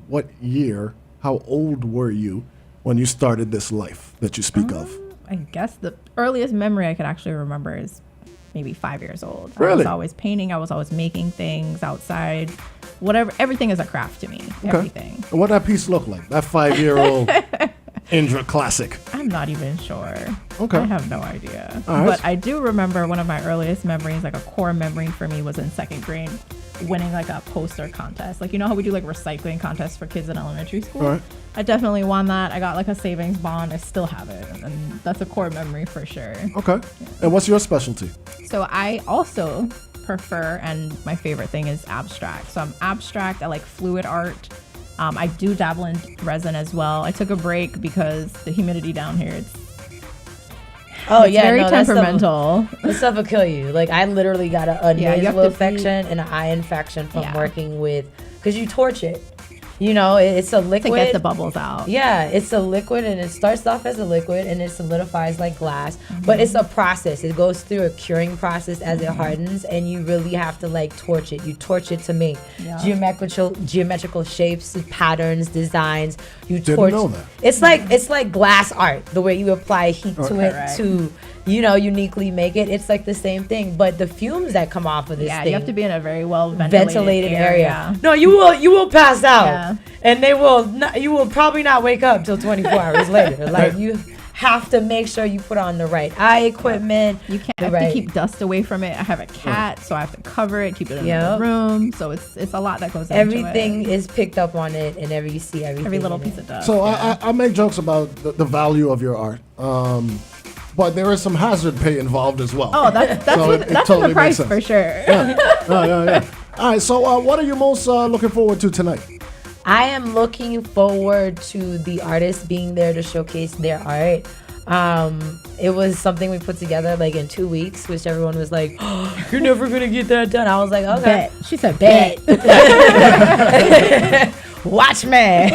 what year, how old were you when you started this life that you speak of? I guess the earliest memory I could actually remember is maybe 5 years old. Really? I was always painting. I was always making things outside. Whatever. Everything is a craft to me. Okay. Everything. And what that piece look like? That 5-year-old. Indra classic? I'm not even sure. Okay. I have no idea. All right. But I do remember one of my earliest memories, like a core memory for me, was in second grade, winning like a poster contest. Like, you know how we do like recycling contests for kids in elementary school? All right. I definitely won that. I got like a savings bond. I still have it. And that's a core memory for sure. Okay. And what's your specialty? So I also prefer, and my favorite thing is abstract. So I'm abstract. I like fluid art. I do dabble in resin as well. I took a break because the humidity down here, it's very temperamental. That stuff will kill you. Like, I literally got a nasal infection and an eye infection from working with, because you torch it. You know, it's a liquid. To get the bubbles out. Yeah, it's a liquid, and it starts off as a liquid, and it solidifies like glass. But it's a process. It goes through a curing process as it hardens, and you really have to like torch it. You torch it to make geometrical shapes, patterns, designs. You torch. Didn't know that. It's like glass art. The way you apply heat to it to, you know, uniquely make it. It's like the same thing, but the fumes that come off of this thing. You have to be in a very well ventilated area. No, you will pass out, and you will probably not wake up till 24 hours later. Like, you have to make sure you put on the right eye equipment. You can't have to keep dust away from it. I have a cat, so I have to cover it, keep it in the room. So it's a lot that goes into it. Everything is picked up on it, and you see everything. Every little piece of dust. So I make jokes about the value of your art. But there is some hazard pay involved as well. Oh, that's so that's totally in the price makes sense. for sure. Yeah. All right, so what are you most looking forward to tonight? I am looking forward to the artists being there to showcase their art. It was something we put together like in 2 weeks, which everyone was like, oh, "You're never gonna get that done." I was like, "Okay." Bet. She said, "Bet." Watch me.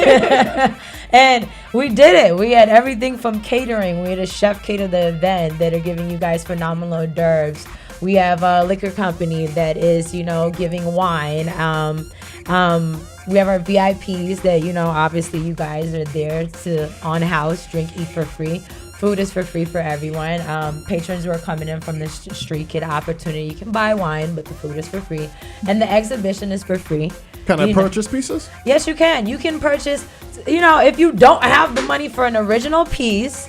And we did it. We had everything from catering. We had a chef cater the event that are giving you guys phenomenal hors d'oeuvres. We have a liquor company that is, you know, giving wine. We have our VIPs that, you know, obviously you guys are there to on house, drink, eat for free. Food is for free for everyone. Patrons who are coming in from the street get an opportunity. You can buy wine, but the food is for free. And the exhibition is for free. Can I purchase pieces? Yes, you can. You can purchase, you know, if you don't have the money for an original piece,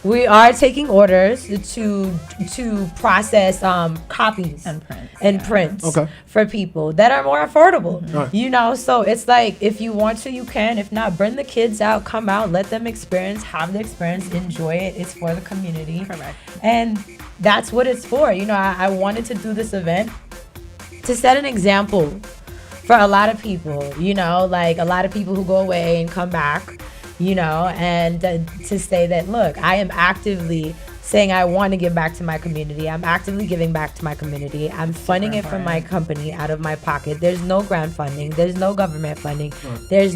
we are taking orders to process copies and prints for people that are more affordable. Right. You know, so it's like, if you want to, you can. If not, bring the kids out, come out, let them have the experience, enjoy it. It's for the community. Correct. And that's what it's for. You know, I wanted to do this event to set an example for a lot of people, you know, like a lot of people who go away and come back, you know, and to say that, look, I am actively saying I want to give back to my community. I'm actively giving back to my community. I'm funding it from my company out of my pocket. There's no grant funding. There's no government funding. It's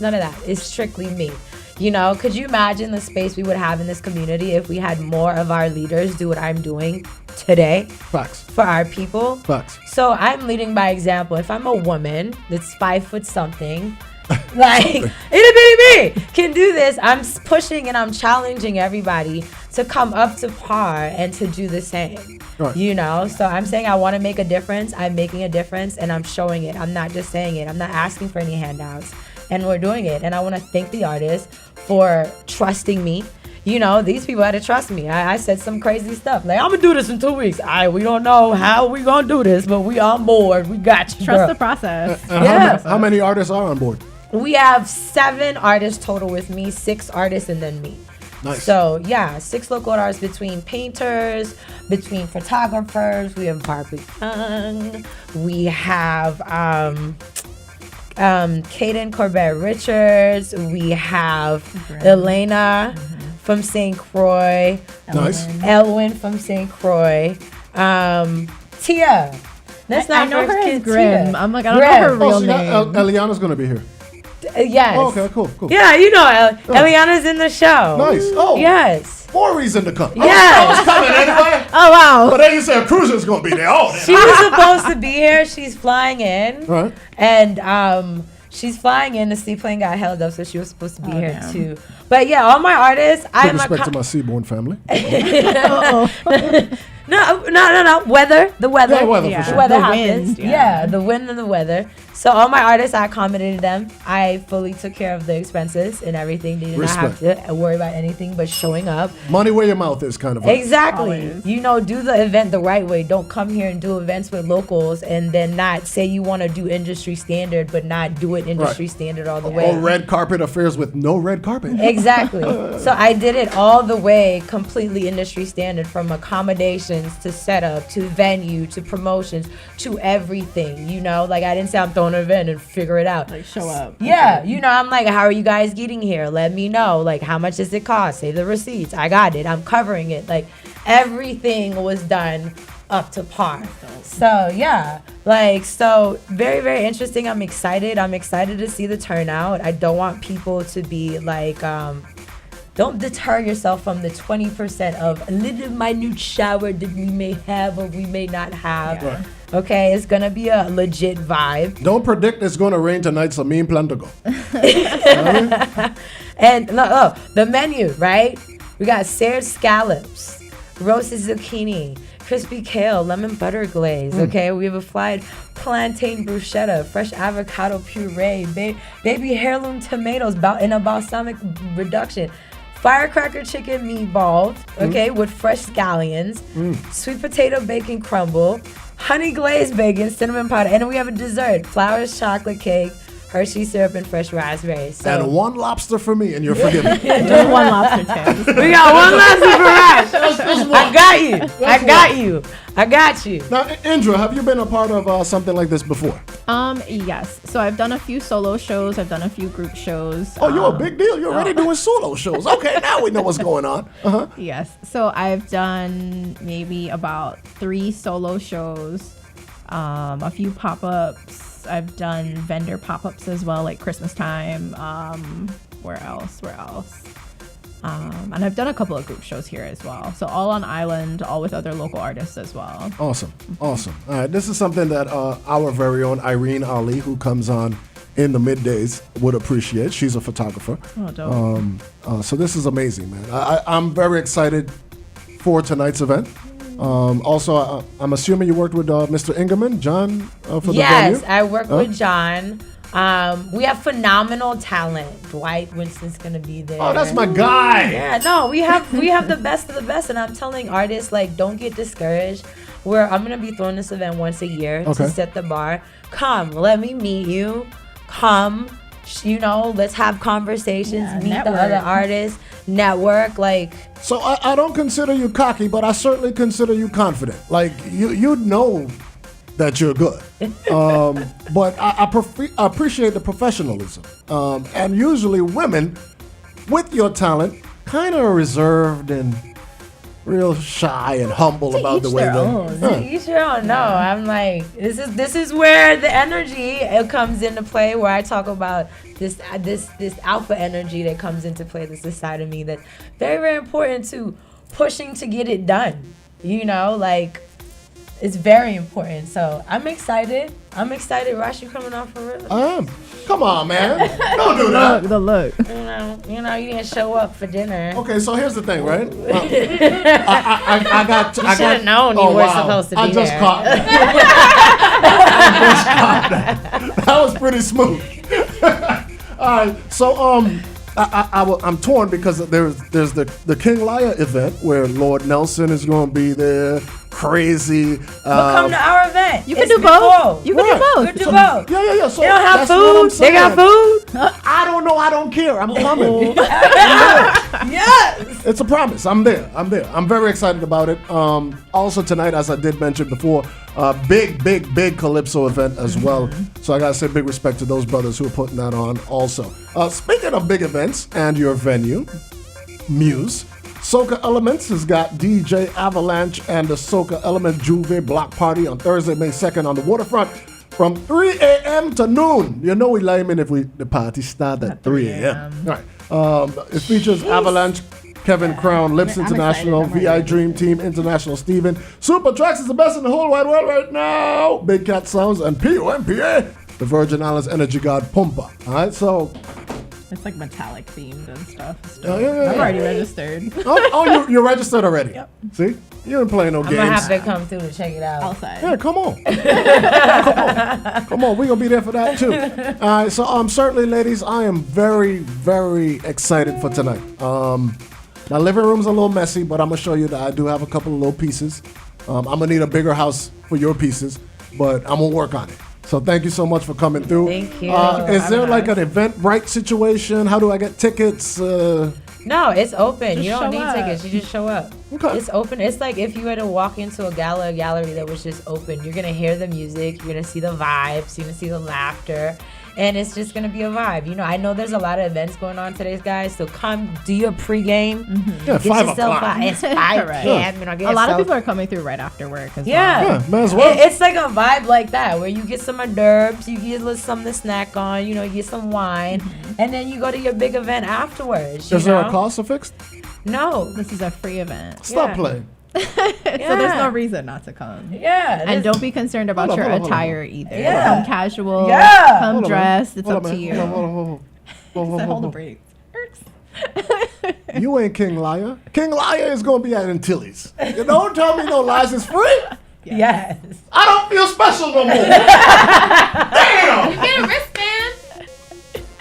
none of that. It's strictly me. You know, could you imagine the space we would have in this community if we had more of our leaders do what I'm doing today? Facts. For our people? Facts. So I'm leading by example. If I'm a woman that's 5 foot something, like itty bitty me can do this, I'm pushing and I'm challenging everybody to come up to par and to do the same. Right. You know, so I'm saying I want to make a difference. I'm making a difference, and I'm showing it. I'm not just saying it. I'm not asking for any handouts, and we're doing it. And I want to thank the artists for trusting me. You know, these people had to trust me. I said some crazy stuff. Like, I'm going to do this in 2 weeks. We don't know how we going to do this, but we on board. We got you, Trust girl. the process. How many artists are on board? We have 7 artists total with me, 6 artists, and then me. Nice. So, yeah, 6 local artists between painters, between photographers. We have Barbie Young. We have Kaden Corbett Richards. We have Elena from St. Croix. Nice. Elwin from St. Croix. Tia. That's not I know her as Tia. Grim. I'm like, I don't know her real name. Eliana's going to be here. Yes. Oh, okay, cool. Yeah, you know, Eliana's in the show. Nice. Oh. Yes. More reason to come. Yes. I was coming anyway. Oh, wow. But then you said Cruiser's going to be there. Oh, She was supposed to be here. She's flying in. Right. And she's flying in. The seaplane got held up, so she was supposed to be here too. But yeah, all my artists. With respect to my Seaborn family. No. Weather. The weather. Yeah, weather for sure. The weather The happens. wind, Yeah, the wind and the weather. So all my artists, I accommodated them. I fully took care of the expenses and everything. They did not have to worry about anything but showing up. Money where your mouth is, kind of. Exactly. Always. You know, do the event the right way. Don't come here and do events with locals and then not say you want to do industry standard, but not do it industry standard all the way. Or red carpet affairs with no red carpet. Exactly. So I did it all the way, completely industry standard, from accommodations to setup to venue to promotions to everything. You know, like I didn't say I'm throwing an event and figure it out. Like show up. Yeah, you know, I'm like, how are you guys getting here? Let me know. Like, how much does it cost? Say the receipts. I got it. I'm covering it. Like, everything was done up to par. So yeah, like, so very, very interesting. I'm excited to see the turnout. I don't want people to be like, don't deter yourself from the 20% of a little minute shower that we may have or we may not have. Yeah. Okay, it's gonna be a legit vibe. Don't predict it's going to rain tonight, so me and plan to go. And look, the menu, right? We got seared scallops, roasted zucchini, crispy kale, lemon butter glaze. Okay, we have a fried plantain bruschetta, fresh avocado puree, baby heirloom tomatoes in a balsamic reduction, firecracker chicken meatballs, okay, with fresh scallions, sweet potato bacon crumble, honey glazed bacon, cinnamon powder, and then we have a dessert: flowers, chocolate cake, Hershey syrup, and fresh raspberries. So And one lobster for me, and you're forgiven. Just one lobster tail. we got one lobster for Rash. I got you. I got you. Now, Indra, have you been a part of something like this before? Yes. So I've done a few solo shows. I've done a few group shows. Oh, you're a big deal. You're already doing solo shows. Okay, now we know what's going on. Uh-huh. Yes. So I've done maybe about 3 solo shows, a few pop-ups. I've done vendor pop-ups as well, like Christmas time. Where else? And I've done a couple of group shows here as well. So all on island, all with other local artists as well. Awesome. All right, this is something that our very own Irene Ali, who comes on in the middays, would appreciate. She's a photographer. Oh, dope. So this is amazing, man. I'm very excited for tonight's event. Also, I'm assuming you worked with Mr. Ingerman, John, for the venue? Yes, I work with John. We have phenomenal talent. Dwight Winston's gonna be there. Oh, that's my guy. Yeah, no, we have the best of the best, and I'm telling artists, like, don't get discouraged. I'm gonna be throwing this event once a year to set the bar. Come, let me meet you. Come, you know, let's have conversations, meet network. the other artists, network, like. So I don't consider you cocky, but I certainly consider you confident. Like, you know that you're good. But I appreciate the professionalism. And usually women, with your talent, kind of reserved and real shy and humble about the way they. You sure don't know. I'm like, this is where the energy comes into play. Where I talk about this alpha energy that comes into play. This is side of me that's very, very important to pushing to get it done. You know, like, it's very important. So I'm excited. Rash, you coming off for real? Come on, man. Don't do that. The look. You know, you didn't show up for dinner. Okay, so here's the thing, right? I should have known you were supposed to be I just there. caught that. That was pretty smooth. All right, so I'm torn because there's the King Lear event where Lord Nelson is going to be there. Crazy. But come to our event. You can do both. You can do both. You can do both. Yeah. So they don't have that's what I'm food. They got saying. food. I don't know. I don't care. I'm coming. Yes. It's a promise. I'm there. I'm very excited about it. Also tonight, as I did mention before, big Calypso event as well. So I gotta say big respect to those brothers who are putting that on also. Speaking of big events and your venue, Muse, Soca Elements has got DJ Avalanche and the Soca Element Juve Block Party on Thursday, May 2nd on the waterfront from 3 a.m. to noon. You know we layman if the party start at 3 a.m. All right. It features Avalanche, Kevin Crown, Lips International, VI Dream Team International, Steven. Super Tracks is the best in the whole wide world right now. Big Cat Sounds and POMPA, the Virgin Islands Energy God Pumpa. All right, so It's like metallic themed and stuff. Oh, yeah. I'm already registered. You're registered already. Yep. See, you ain't playing no I'm games. gonna have to come through to check it out. Outside. Yeah, come on. Come on. We're going to be there for that, too. All right, so certainly, ladies, I am very, very excited for tonight. My living room's a little messy, but I'm going to show you that I do have a couple of little pieces. I'm going to need a bigger house for your pieces, but I'm going to work on it. So thank you so much for coming through. Thank you. Is there like an Eventbrite situation? How do I get tickets? No, it's open. You don't show need up. tickets. You just show up. Okay. It's open. It's like if you were to walk into a gallery that was just open. You're going to hear the music. You're going to see the vibes. You're going to see the laughter. And it's just going to be a vibe. You know, I know there's a lot of events going on today, guys. So come do your pregame. Yeah, Get 5 yourself o'clock. out. It's 5 Right. p.m. You know, get A lot of yourself- people are coming through right after work as well. Yeah. Might as well. It's like a vibe like that where you get some hors d'oeuvres, you get a little something to snack on, you know, you get some wine, and then you go to your big event afterwards. Is there a cost affixed? No. This is a free event. Stop Yeah. playing. So there's no reason not to come. Yeah. And don't be concerned about Hold on, your hold on, hold on. attire either. Yeah. Come casual. Yeah. Come Hold on, dressed. It's hold up on, to man. you. Hold on. Hold the brakes. You ain't King Liar. King Liar is going to be at Antilles. You don't tell me no lies is free. Yes. I don't feel special no more. Damn. Get a wristband.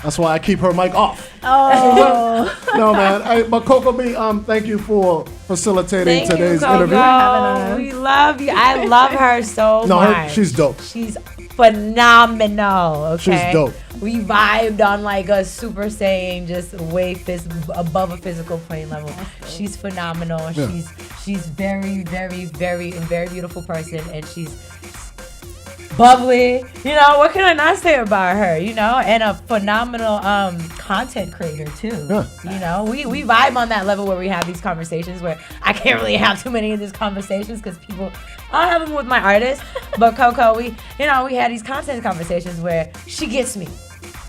That's why I keep her mic off. Oh. No, man. But Coco B, thank you for facilitating Thank today's you, Coco. interview. having us. We love you. I love her so No, much. she's dope. She's phenomenal. Okay. She's dope. We vibed on like a super saiyan, just way above a physical plane level. She's phenomenal. Yeah. She's very, very, very, very beautiful person, and she's bubbly. You know, what can I not say about her? You know, and a phenomenal content creator too. Yeah. You know, we vibe on that level where we have these conversations where I can't really have too many of these conversations because people. I have them with my artists, but Coco, we had these content conversations where she gets me.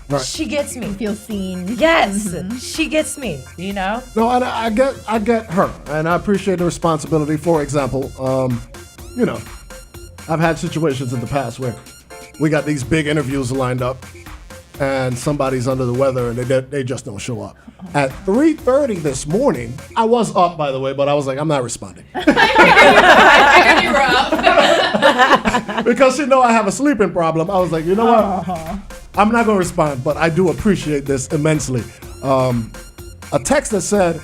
Right. She gets me. Feel seen. Yes, she gets me. You know. No, and I get her, and I appreciate the responsibility. For example, you know, I've had situations in the past where we got these big interviews lined up, and somebody's under the weather, and they just don't show up. At 3:30 this morning, I was up, by the way, but I was like, I'm not responding. I figured you were up. Because you know I have a sleeping problem. I was like, you know what? I'm not going to respond, but I do appreciate this immensely. A text that said,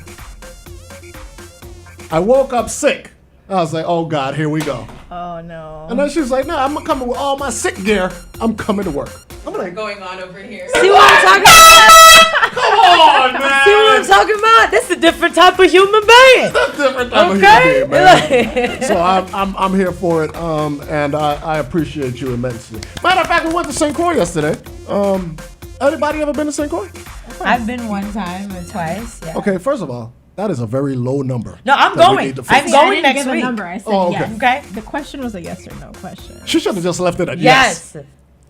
I woke up sick. I was like, oh God, here we go. Oh no. And then she was like, no, I'm coming with all my sick gear. I'm coming to work. I'm like, Going on over here. See what I'm talking about? come on, man. See what I'm talking about? This is a different type of human being. That's a different type of Okay. human being, man. So I'm here for it, and I appreciate you immensely. Matter of fact, we went to St. Croix yesterday. Anybody ever been to St. Croix? I've been one time or twice. Yeah. Okay, first of all, that is a very low number. No, I'm that we going. need to I'm fix. going I didn't next give a week. number. I said Oh, okay. yes. Okay. The question was a yes or no question. She should have just left it at Yes.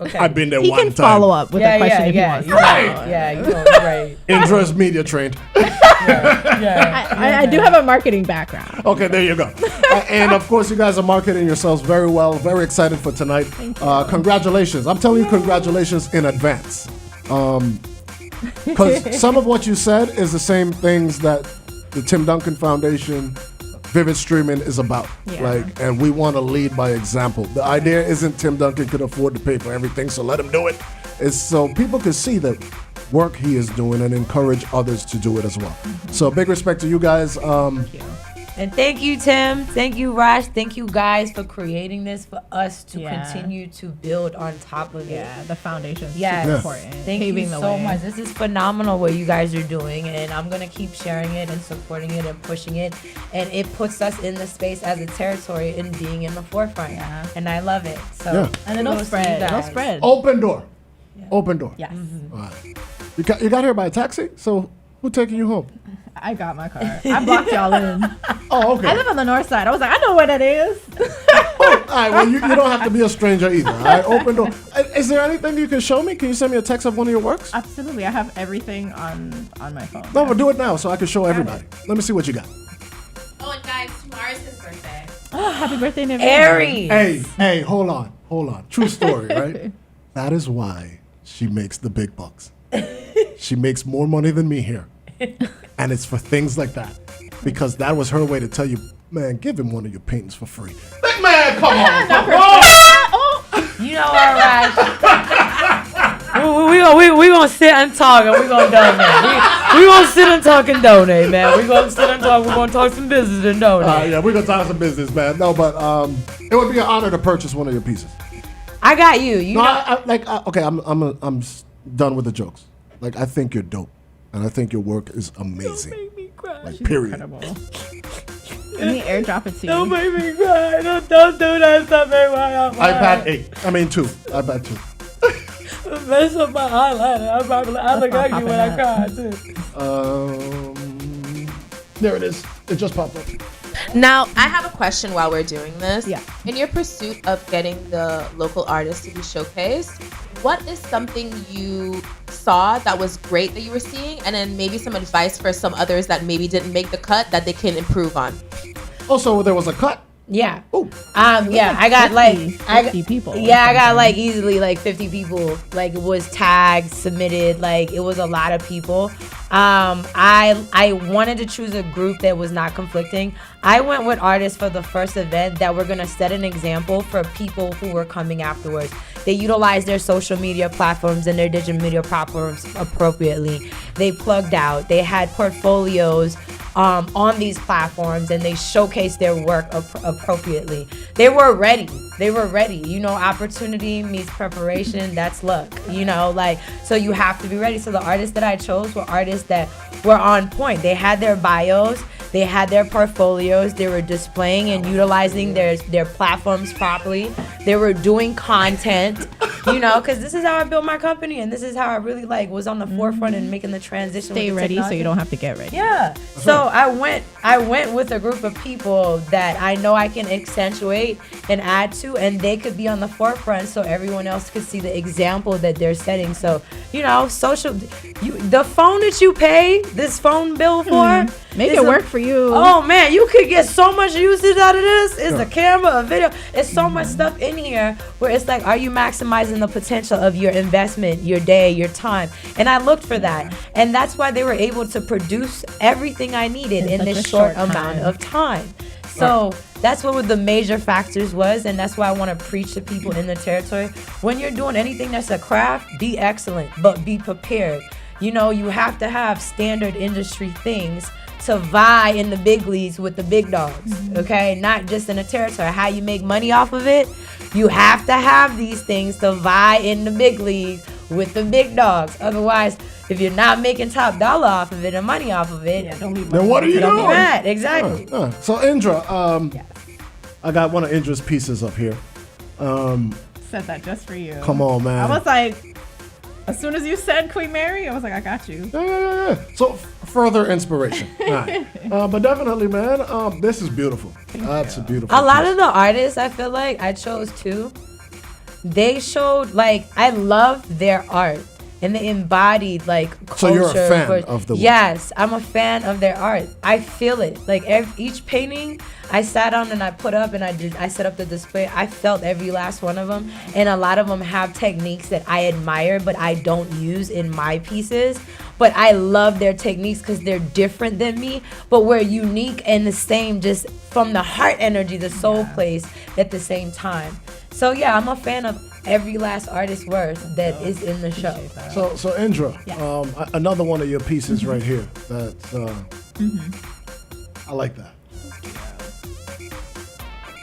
Okay. I've been there He one can time. follow up with a question if he wants. You're right. Yeah, you know, you're right. Andres media trained. Yeah. I do have a marketing background. Okay, there you go. And of course, you guys are marketing yourselves very well. Very excited for tonight. Thank you. Congratulations. I'm telling you, congratulations in advance. Because some of what you said is the same things that the Tim Duncan Foundation, Vivid Streaming is about. Yeah. And we want to lead by example. The idea isn't Tim Duncan could afford to pay for everything, so let him do it. It's so people can see the work he is doing and encourage others to do it as well. So big respect to you guys. Thank you. And thank you, Tim. Thank you, Raj. Thank you, guys, for creating this for us to Yeah. continue to build on top of it. Yeah, the foundation is Yes. super important. Thank Paving you the so way. much. This is phenomenal what you guys are doing, and I'm gonna keep sharing it and supporting it and pushing it. And it puts us in the space as a territory in being in the forefront. Yeah. And I love it. So Yeah. And it'll kudos to you spread. It'll guys. spread. Open door. Open door. Yes. All right. You got here by a taxi? So who taking you home? I got my car. I blocked y'all in. Oh, okay. I live on the north side. I was like, I know where that is. All right, well, you don't have to be a stranger either. All right, open door. Is there anything you can show me? Can you send me a text of one of your works? Absolutely. I have everything on my phone. No, but do it now so I can show everybody. Let me see what you got. Oh, and guys, tomorrow's his birthday. Oh, happy birthday in advance. Aries. Hey, hold on. True story, right? That is why she makes the big bucks. She makes more money than me here. And it's for things like that. Because that was her way to tell you, man, give him one of your paintings for free. Like, man, come on. You know what, Raj? we gonna sit and talk and we gonna donate. We gonna sit and talk and donate, man. We gonna sit and talk. We're gonna talk some business and donate. Yeah, we're gonna talk some business, man. No, but it would be an honor to purchase one of your pieces. I got you. You know, okay. I'm done with the jokes. Like, I think you're dope, and I think your work is amazing. Don't make me cry. Like, period. Incredible. Let me airdrop it to you. Don't make me cry. Don't do that stuff. iPad 8. I mean 2. iPad 2. Mess up my highlighter. I look ugly when I cry too. There it is. It just popped up. Now, I have a question while we're doing this. Yeah. In your pursuit of getting the local artists to be showcased, what is something you saw that was great that you were seeing, and then maybe some advice for some others that maybe didn't make the cut that they can improve on? Also, there was a cut. Yeah. Oh. Yeah, I got 50 people. Yeah, I got like easily like 50 people. Like, it was tagged, submitted. Like, it was a lot of people. I wanted to choose a group that was not conflicting. I went with artists for the first event that were gonna set an example for people who were coming afterwards. They utilized their social media platforms and their digital media platforms appropriately. They plugged out. They had portfolios on these platforms, and they showcased their work appropriately. They were ready. You know, opportunity meets preparation. That's luck. You know, like, so you have to be ready. So the artists that I chose were artists that were on point. They had their bios. They had their portfolios. They were displaying and utilizing their platforms properly. They were doing content, you know, because this is how I built my company, and this is how I really was on the forefront and making the transition. Stay ready so you don't have to get ready. Yeah. So I went with a group of people that I know I can accentuate and add to, and they could be on the forefront so everyone else could see the example that they're setting. So, you know, the phone that you pay this phone bill for, make it work for you. Oh man, you could get so much usage out of this. It's a camera, a video. It's so much stuff in here where it's like, are you maximizing the potential of your investment, your day, your time? And I looked for that. And that's why they were able to produce everything I needed in this short amount of time. So that's what the major factors was, and that's why I want to preach to people in the territory. When you're doing anything that's a craft, be excellent, but be prepared. You know, you have to have standard industry things to vie in the big leagues with the big dogs, okay? Not just in the territory. How you make money off of it, you have to have these things to vie in the big league with the big dogs. Otherwise, if you're not making top dollar off of it and money off of it, then what are you doing? Right, exactly. So Indra, I got one of Indra's pieces up here. Said that just for you. Come on, man. I was like, as soon as you said Queen Mary, I was like, I got you. Yeah. So further inspiration. All right. But definitely, man, this is beautiful. That's a beautiful A lot piece. of the artists I feel like I chose too, they showed I love their art. And they embodied culture. So you're a fan of the work? Yes, I'm a fan of their art. I feel it. Each painting I sat on and I put up and I set up the display. I felt every last one of them. And a lot of them have techniques that I admire, but I don't use in my pieces. But I love their techniques because they're different than me, but we're unique and the same, just from the heart energy, the soul place at the same time. So yeah, I'm a fan of every last artist's work that is in the show. So Indra, another one of your pieces right here. That's I like that.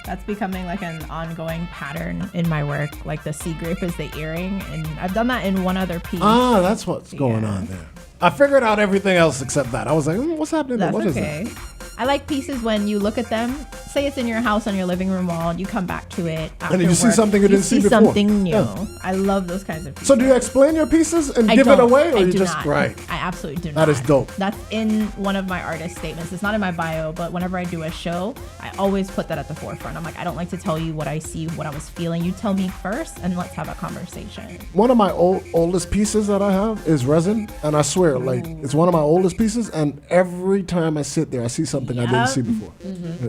That's becoming an ongoing pattern in my work. Like the sea grape is the earring, and I've done that in one other piece. Ah, that's what's going on there. I figured out everything else except that. I was like, what's happening there? What is that? I like pieces when you look at them, say it's in your house on your living room wall, and you come back to it after and then you see work, something you didn't see before. Something new. Yeah. I love those kinds of pieces. So do you explain your pieces and give it away, or you just write? I absolutely do not. That is dope. That's in one of my artist statements. It's not in my bio, but whenever I do a show, I always put that at the forefront. I'm like, I don't like to tell you what I see, what I was feeling. You tell me first, and let's have a conversation. One of my oldest pieces that I have is resin, and I swear, it's one of my oldest pieces, and every time I sit there, I see something something I didn't see before.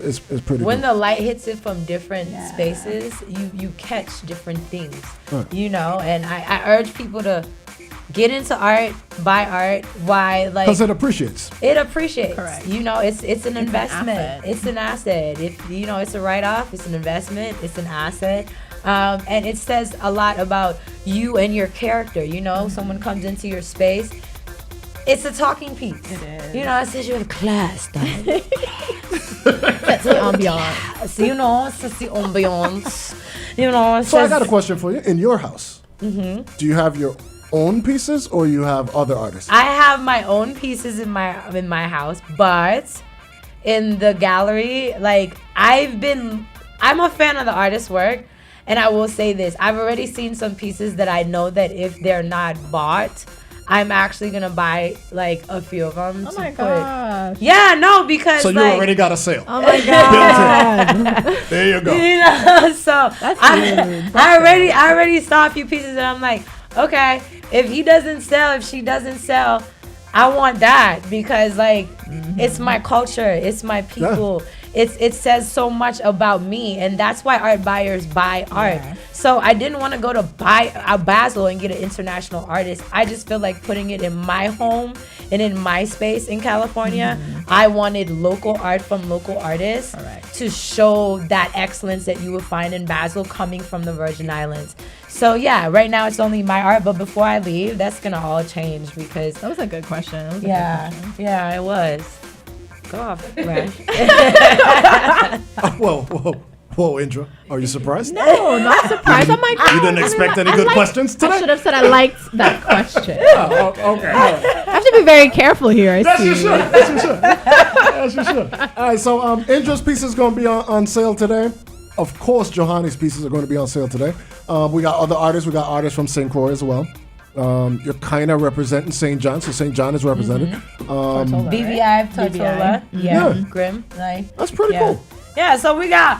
It's pretty When good. the light hits it from different spaces, you catch different things, you know. And I urge people to get into art, buy art. Why? Like, Because it appreciates. it appreciates. Correct. You know, it's an investment. asset. It's an asset. If you know, it's a write off. It's an investment. It's an asset. And it says a lot about you and your character. You know, someone comes into your space. It's a talking piece. It is. You know, it says you have class. That's the ambiance. So, you know, it's just the ambiance. You know, it So I says, got a question for you. In your house, do you have your own pieces or you have other artists? I have my own pieces in my house, but in the gallery, like I'm a fan of the artist's work, and I will say this: I've already seen some pieces that I know that if they're not bought, I'm actually gonna buy like a few of them. Oh my gosh. Yeah, no, because So you like, already got a sale. Oh my god. There you go. you know, so That's I huge. I already saw a few pieces and I'm like, okay, if he doesn't sell, if she doesn't sell, I want that because like it's my culture, it's my people. It says so much about me, and that's why art buyers buy art. Yeah. So I didn't want to go to buy a Basel and get an international artist. I just feel like putting it in my home and in my space in California. I wanted local art from local artists Correct. to show that excellence that you would find in Basel coming from the Virgin Islands. So yeah, right now it's only my art, but before I leave, that's gonna all change because That was a good question. That was a yeah, good question. yeah, it was. Go off, Rash. Whoa, Indra. Are you surprised? No, not surprised. I'm like, You didn't expect any good questions I today? should have said I liked that question. Oh, okay. All right. I have to be very careful here. I Yes, see. you should. Yes, you should. Yes, you should. All right, so Indra's piece is going to be on sale today. Of course, Johannie's pieces are going to be on sale today. We got other artists. We got artists from St. Croix as well. You're kind of representing St. John, so St. John is represented. BVI, Tortola, Yeah. Grim, like That's pretty cool. Yeah, so we got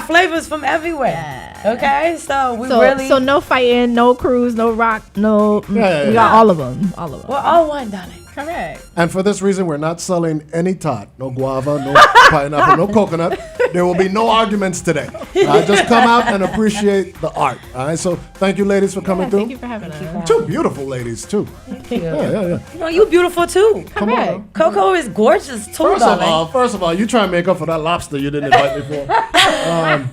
flavors from everywhere. Yeah. Okay, so we So, really so no fighting, no cruise, no rock, no. Yeah. We got all of them. All of them. we're all one, darling. Correct. And for this reason, we're not selling any tot. No guava, no pineapple, no coconut. There will be no arguments today. Just come out and appreciate the art. All right, so thank you, ladies, for coming through. Thank you for having us. Two beautiful ladies, too. Yeah. You know, you beautiful too. Come on. Coco is gorgeous too, darling. First of all, you try and make up for that lobster you didn't invite me for.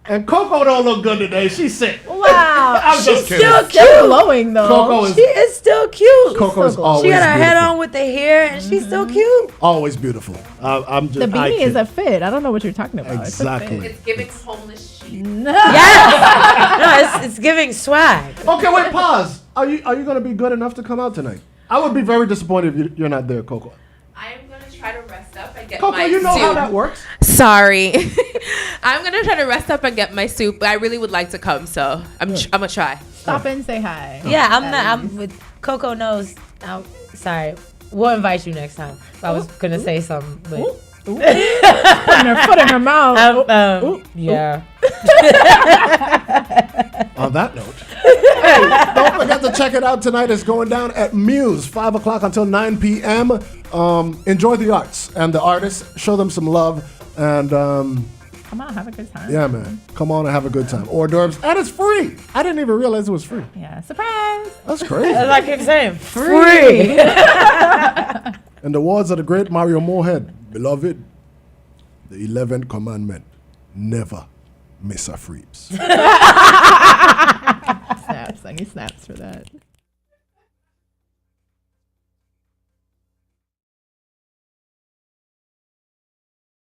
And Coco don't look good today. She's sick. Wow. I'm just kidding. Still Still cute. glowing though. Coco She is still cute. Coco is always She got her head beautiful. on with the hair, and she's still cute. Always beautiful. I'm just. The beanie is a fit. I don't know what you're talking about. It's a Exactly. It's giving homeless chic. Yes. No, it's giving swag. Okay, wait. Pause. Are you gonna be good enough to come out tonight? I would be very disappointed if you're not there, Coco. I am gonna try to rest up and get Coco, my you know soup. how that works. Sorry, I'm gonna try to rest up and get my soup. But I really would like to come, so I'm gonna try. Stop and say hi. Yeah, I'm with Coco knows. Sorry. We'll invite you next time. I was gonna say something, but Putting her foot in her mouth. yeah. On that note, hey, don't forget to check it out tonight. It's going down at Muse, 5 o'clock until 9 p.m. Enjoy the arts and the artists. Show them some love. And Come on, have a good time. yeah, man, come on and have a good time. Hors d'oeuvres. And it's free. I didn't even realize it was free. Yeah, surprise. That's crazy. As I keep saying, free. In the words of the great Mario Moorhead, beloved, the 11th commandment, never miss a freeps. Snaps. I need snaps for that.